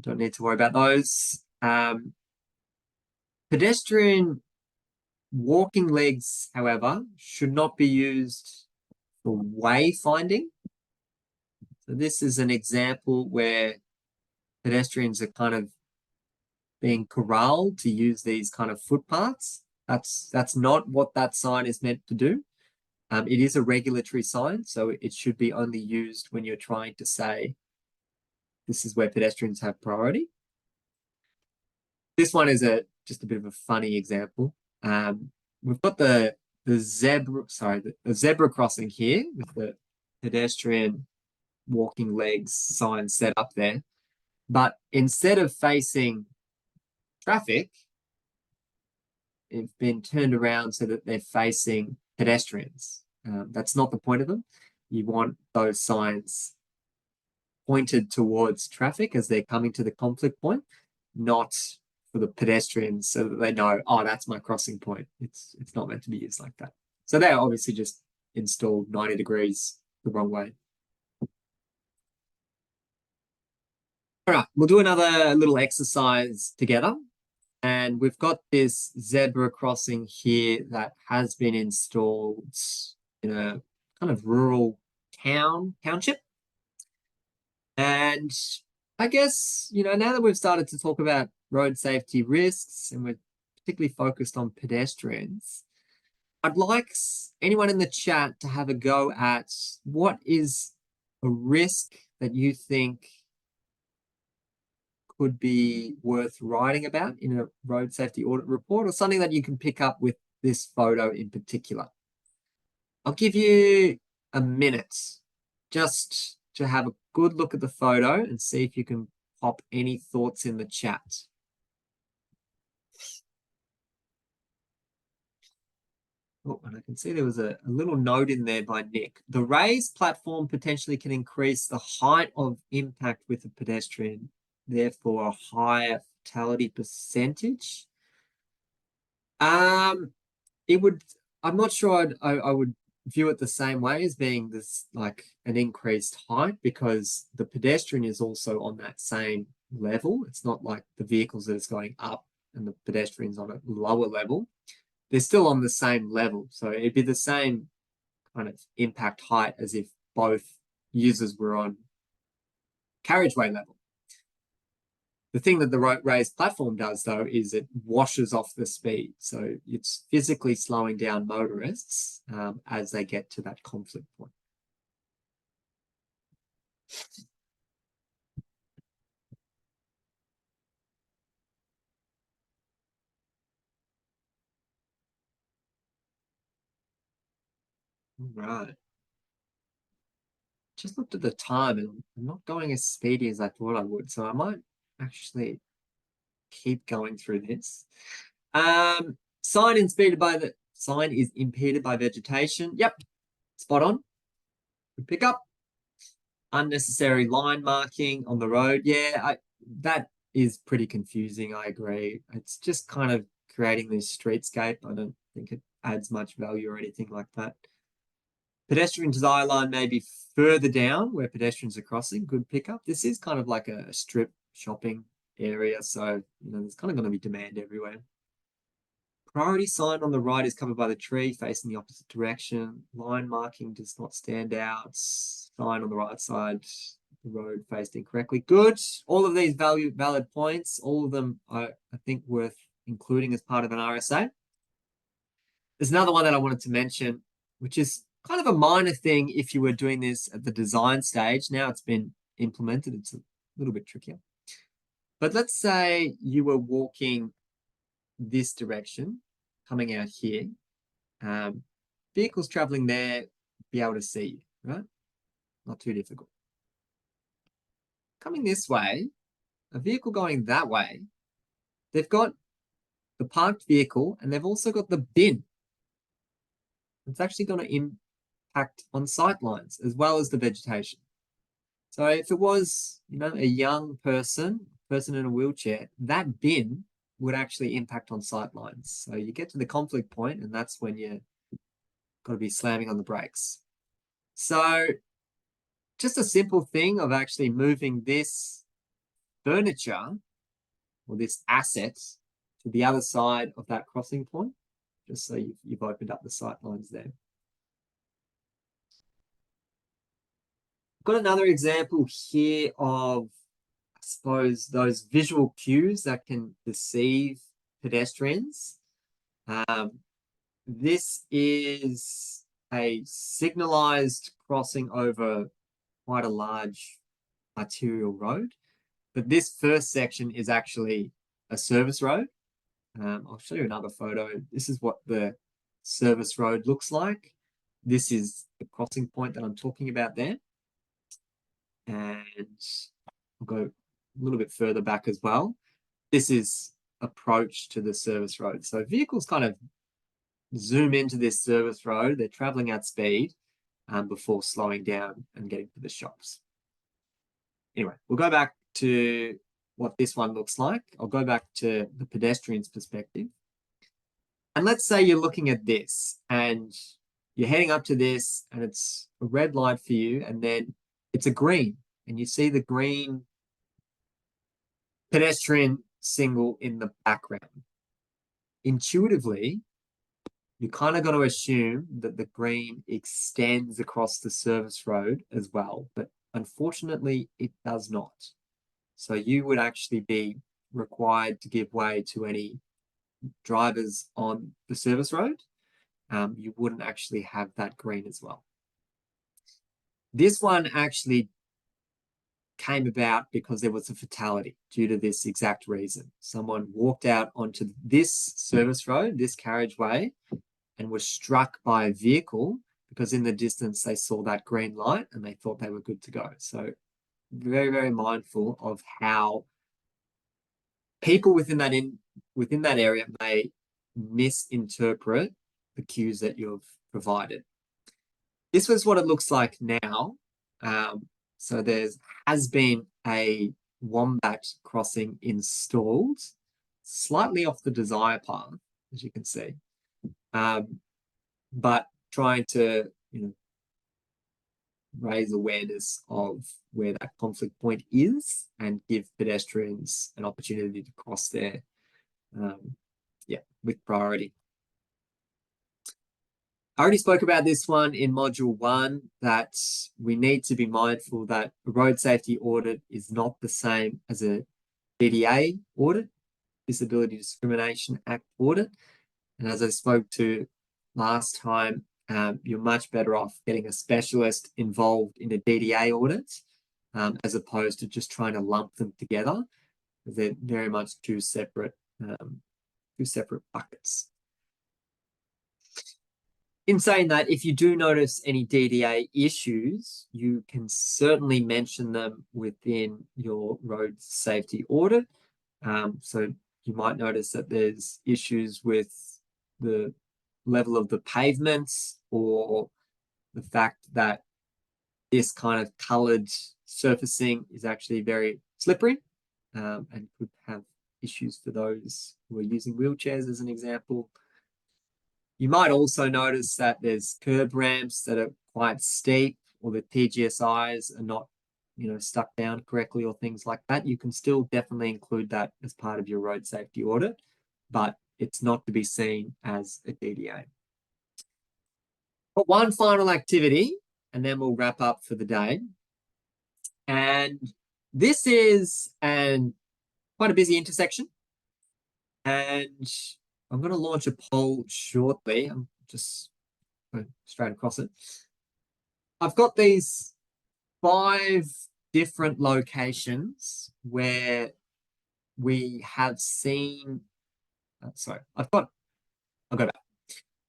Don't need to worry about those. Pedestrian walking legs, however, should not be used for wayfinding. So this is an example where pedestrians are kind of being corralled to use these kind of footpaths. That's not what that sign is meant to do. It is a regulatory sign, so it should be only used when you're trying to say this is where pedestrians have priority. This one is just a bit of a funny example. We've got the zebra crossing here with the pedestrian walking legs sign set up there. But instead of facing traffic, it's been turned around so that they're facing pedestrians. That's not the point of them. You want those signs pointed towards traffic as they're coming to the conflict point, not for the pedestrians so that they know, oh, that's my crossing point. It's not meant to be used like that. So they're obviously just installed 90 degrees the wrong way. All right, we'll do another little exercise together. And we've got this zebra crossing here that has been installed in a kind of rural township. And I guess, now that we've started to talk about road safety risks and we're particularly focused on pedestrians, I'd like anyone in the chat to have a go at what is a risk that you think could be worth writing about in a road safety audit report, or something that you can pick up with this photo in particular. I'll give you a minute just to have a good look at the photo and see if you can pop any thoughts in the chat. Oh, and I can see there was a little note in there by Nick. The raised platform potentially can increase the height of impact with a pedestrian, therefore a higher fatality percentage. It would, I'm not sure I would view it the same way as being this like an increased height, because the pedestrian is also on that same level. It's not like the vehicles that it's going up and the pedestrian's on a lower level. They're still on the same level. So it'd be the same kind of impact height as if both users were on carriageway level. The thing that the raised platform does, though, is it washes off the speed. So it's physically slowing down motorists as they get to that conflict point. Right. Just looked at the time and I'm not going as speedy as I thought I would. So I might actually keep going through this. Sign is impeded by vegetation. Yep, spot on. Good pick up. Unnecessary line marking on the road. Yeah, that is pretty confusing. I agree. It's just kind of creating this streetscape. I don't think it adds much value or anything like that. Pedestrian desire line may be further down where pedestrians are crossing. Good pickup. This is kind of like a strip shopping area, so there's kind of going to be demand everywhere. Priority sign on the right is covered by the tree facing the opposite direction. Line marking does not stand out. Sign on the right side, the road faced incorrectly. Good. All of these valid points. All of them are, I think, worth including as part of an RSA. There's another one that I wanted to mention, which is kind of a minor thing if you were doing this at the design stage. Now it's been implemented. It's a little bit trickier. But let's say you were walking this direction, coming out here. Vehicles traveling there be able to see you, right? Not too difficult. Coming this way, a vehicle going that way, they've got the parked vehicle and they've also got the bin. It's actually going to impact on sight lines as well as the vegetation. So if it was, a young person in a wheelchair, that bin would actually impact on sight lines. So you get to the conflict point, and that's when you got to be slamming on the brakes. So just a simple thing of actually moving this furniture or this asset to the other side of that crossing point, just so you've opened up the sight lines there. Got another example here of, I suppose, those visual cues that can deceive pedestrians. This is a signalized crossing over quite a large arterial road, but this first section is actually a service road. I'll show you another photo. This is what the service road looks like. This is the crossing point that I'm talking about there. And I'll go a little bit further back as well. This is approach to the service road. So vehicles kind of zoom into this service road. They're traveling at speed before slowing down and getting to the shops. Anyway, we'll go back to what this one looks like. I'll go back to the pedestrian's perspective. And let's say you're looking at this and you're heading up to this and it's a red light for you, and then it's a green, and you see the green pedestrian signal in the background. Intuitively, you kind of got to assume that the green extends across the service road as well, but unfortunately it does not. So you would actually be required to give way to any drivers on the service road. You wouldn't actually have that green as well. This one actually came about because there was a fatality due to this exact reason. Someone walked out onto this service road, this carriageway, and was struck by a vehicle because in the distance they saw that green light and they thought they were good to go. So very, very mindful of how people within that area may misinterpret the cues that you've provided. This was what it looks like now. So there has been a wombat crossing installed slightly off the desire path, as you can see, but trying to raise awareness of where that conflict point is and give pedestrians an opportunity to cross there with priority. I already spoke about this one in module 1, that we need to be mindful that a road safety audit is not the same as a DDA audit, Disability Discrimination Act audit. And as I spoke to last time, you're much better off getting a specialist involved in a DDA audit as opposed to just trying to lump them together. They're very much two separate buckets. In saying that, if you do notice any DDA issues, you can certainly mention them within your road safety audit. So you might notice that there's issues with the level of the pavements, or the fact that this kind of colored surfacing is actually very slippery and could have issues for those who are using wheelchairs, as an example. You might also notice that there's curb ramps that are quite steep or the TGSIs are not, stuck down correctly or things like that, you can still definitely include that as part of your road safety audit, but it's not to be seen as a DDA. But one final activity, and then we'll wrap up for the day. And this is quite a busy intersection. And I'm going to launch a poll shortly. I'm just going straight across it. I've got these 5 different locations where we have seen, I'll go back.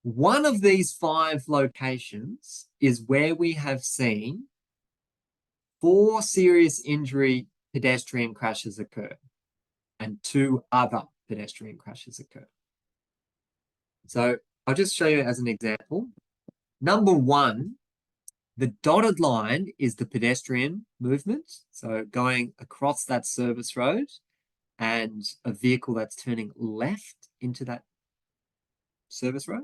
One of these 5 locations is where we have seen 4 serious injury pedestrian crashes occur and 2 other pedestrian crashes occur. So I'll just show you as an example. Number 1, the dotted line is the pedestrian movement. So going across that service road and a vehicle that's turning left into that service road.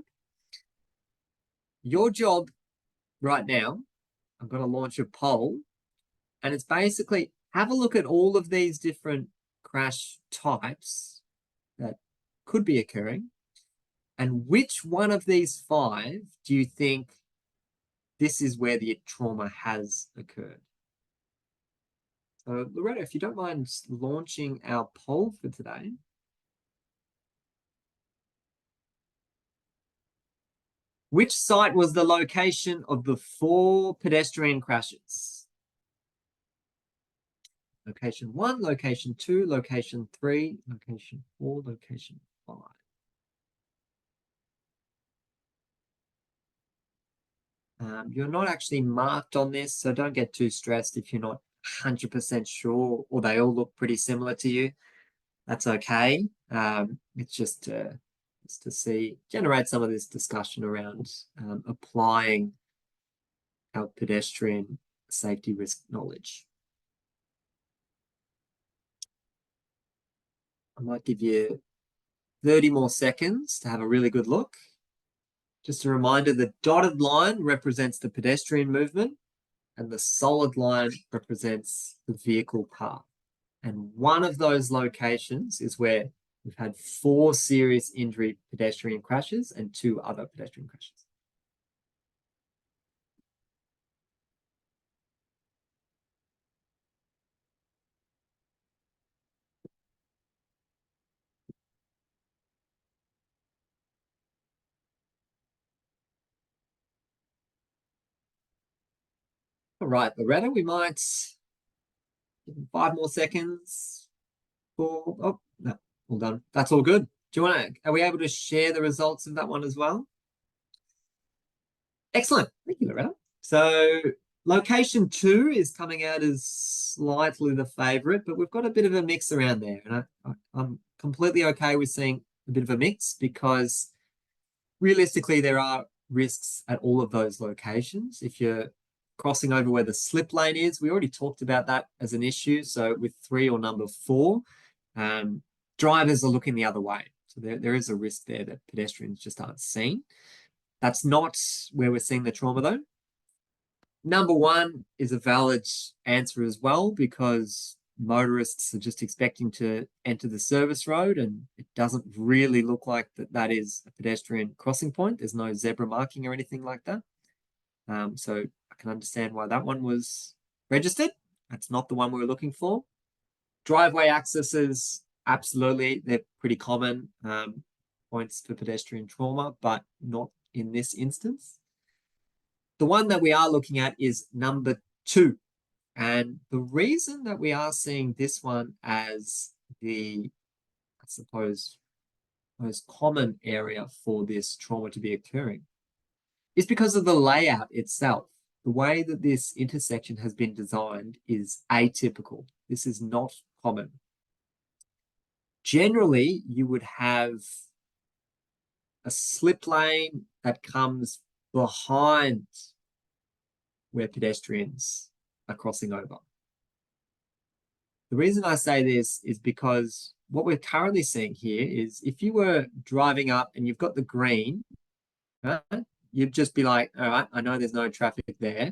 Your job right now, I'm going to launch a poll, and it's basically have a look at all of these different crash types that could be occurring, and which one of these 5 do you think this is where the trauma has occurred? So, Loretta, if you don't mind launching our poll for today. Which site was the location of the 4 pedestrian crashes? Location 1, location 2, location 3, location 4, location 5. You're not actually marked on this, so don't get too stressed if you're not 100% sure or they all look pretty similar to you. That's okay. It's just to generate some of this discussion around applying our pedestrian safety risk knowledge. I might give you 30 more seconds to have a really good look. Just a reminder, the dotted line represents the pedestrian movement and the solid line represents the vehicle path. And one of those locations is where we've had 4 serious injury pedestrian crashes and 2 other pedestrian crashes. All right, Loretta, we might give 5 more seconds. Oh, no, all done. That's all good. Do you want to, are we able to share the results of that one as well? Excellent. Thank you, Loretta. So location 2 is coming out as slightly the favorite, but we've got a bit of a mix around there. And I'm completely okay with seeing a bit of a mix because realistically, there are risks at all of those locations. If you're crossing over where the slip lane is, we already talked about that as an issue. So with 3 or number 4, drivers are looking the other way. So there is a risk there that pedestrians just aren't seen. That's not where we're seeing the trauma though. Number 1 is a valid answer as well because motorists are just expecting to enter the service road and it doesn't really look like that is a pedestrian crossing point. There's no zebra marking or anything like that. So I can understand why that one was registered. That's not the one we were looking for. Driveway accesses, absolutely, they're pretty common points for pedestrian trauma, but not in this instance. The one that we are looking at is number 2. And the reason that we are seeing this one as the, I suppose, most common area for this trauma to be occurring is because of the layout itself. The way that this intersection has been designed is atypical. This is not common. Generally, you would have a slip lane that comes behind where pedestrians are crossing over. The reason I say this is because what we're currently seeing here is if you were driving up and you've got the green, right? you'd just be like, all right, I know there's no traffic there.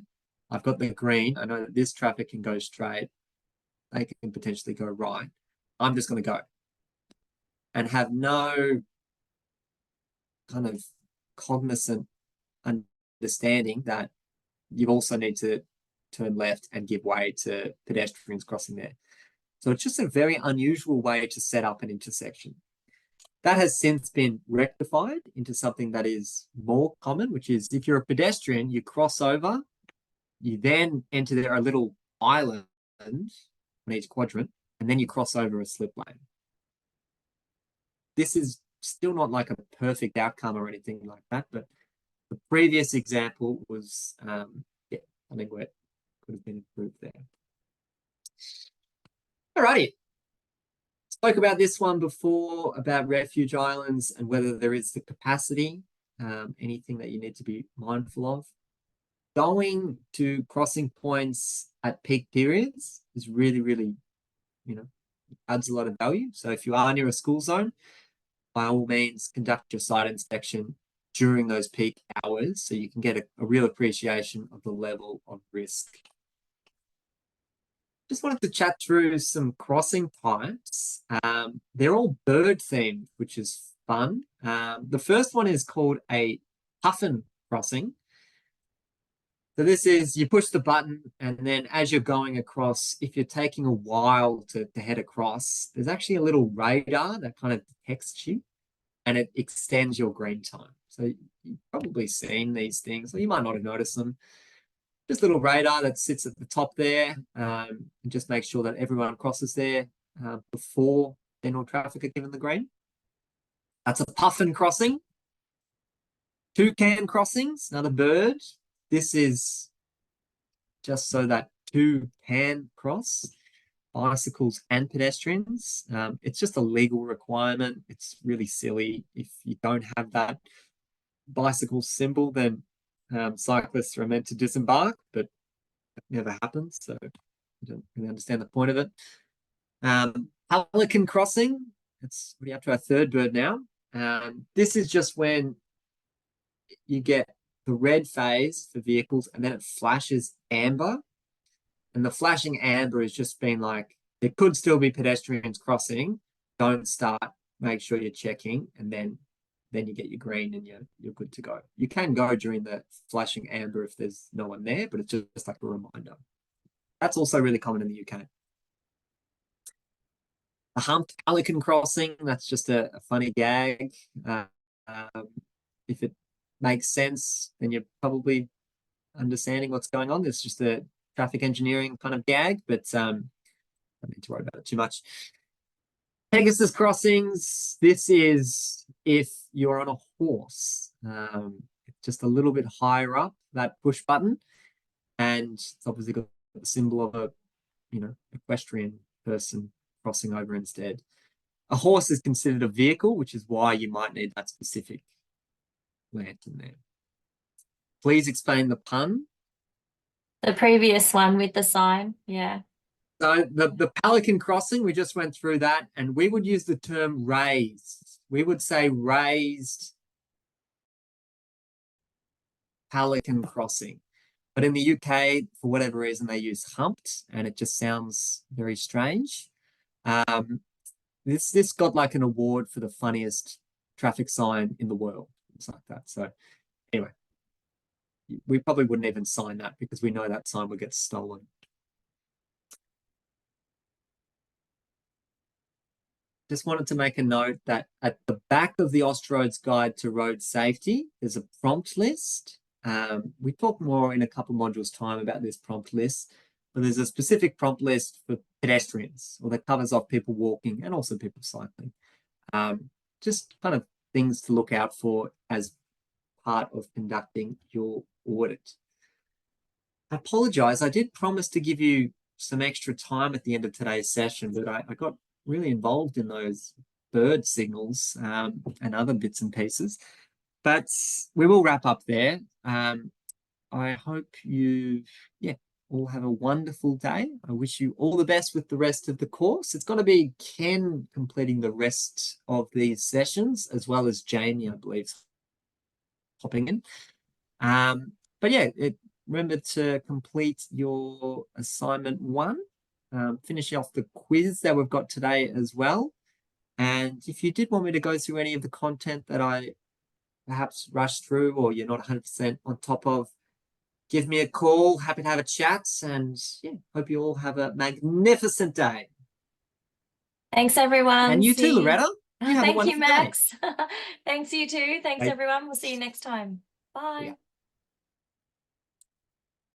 I've got the green. I know that this traffic can go straight. They can potentially go right. I'm just going to go and have no kind of cognizant understanding that you also need to turn left and give way to pedestrians crossing there. So it's just a very unusual way to set up an intersection. That has since been rectified into something that is more common, which is if you're a pedestrian, you cross over, you then enter there a little island on each quadrant, and then you cross over a slip lane. This is still not like a perfect outcome or anything like that, but the previous example was, yeah, I think where it could have been improved there. Alrighty. Spoke about this one before, about refuge islands and whether there is the capacity, anything that you need to be mindful of. Going to crossing points at peak periods is really, really, adds a lot of value. So if you are near a school zone, by all means, conduct your site inspection during those peak hours so you can get a real appreciation of the level of risk. Just wanted to chat through some crossing types. They're all bird themed, which is fun. The first one is called a puffin crossing. So this is, you push the button and then as you're going across, if you're taking a while to head across, there's actually a little radar that kind of detects you and it extends your green time. So you've probably seen these things, or you might not have noticed them. Just a little radar that sits at the top there, and just make sure that everyone crosses there before general traffic are given the green. That's a puffin crossing. Toucan crossings, another bird. This is just so that two can cross, bicycles and pedestrians. It's just a legal requirement. It's really silly. If you don't have that bicycle symbol, then cyclists are meant to disembark, but it never happens. So I don't really understand the point of it. Pelican crossing. It's already up to our third bird now. This is just when you get the red phase for vehicles and then it flashes amber. And the flashing amber has just been like, there could still be pedestrians crossing. Don't start. Make sure you're checking, and then you get your green and you're good to go. You can go during the flashing amber if there's no one there, but it's just like a reminder. That's also really common in the UK. A humped pelican crossing, that's just a funny gag. If it makes sense, then you're probably understanding what's going on. It's just a traffic engineering kind of gag, but I don't need to worry about it too much. Pegasus crossings, this is if you're on a horse. It's just a little bit higher up, that push button, and it's obviously got the symbol of a, equestrian person crossing over instead. A horse is considered a vehicle, which is why you might need that specific lantern there. Please explain the pun. The previous one with the sign, yeah. So the pelican crossing, we just went through that, and we would use the term raised. We would say raised pelican crossing. But in the UK, for whatever reason, they use humped, and it just sounds very strange. This got like an award for the funniest traffic sign in the world. It's like that. So anyway, we probably wouldn't even sign that because we know that sign would get stolen. Just wanted to make a note that at the back of the Austroads Guide to Road Safety, there's a prompt list. We talk more in a couple modules time about this prompt list, but there's a specific prompt list for pedestrians, or that covers off people walking and also people cycling. Just kind of things to look out for as part of conducting your audit. I apologize. I did promise to give you some extra time at the end of today's session, but I got really involved in those bird signals and other bits and pieces. But we will wrap up there. I hope you, all have a wonderful day. I wish you all the best with the rest of the course. It's going to be Ken completing the rest of these sessions, as well as Jamie, I believe, hopping in. But yeah, remember to complete your assignment 1, finishing off the quiz that we've got today as well. And if you did want me to go through any of the content that I perhaps rushed through or you're not 100% on top of, give me a call. Happy to have a chat. And yeah, hope you all have a magnificent day. Thanks, everyone. And you too, See you. Loretta. You have a Thank you, wonderful day. Max. Thanks, you too. Thanks, Bye. everyone. We'll see you next time. Bye. Yeah.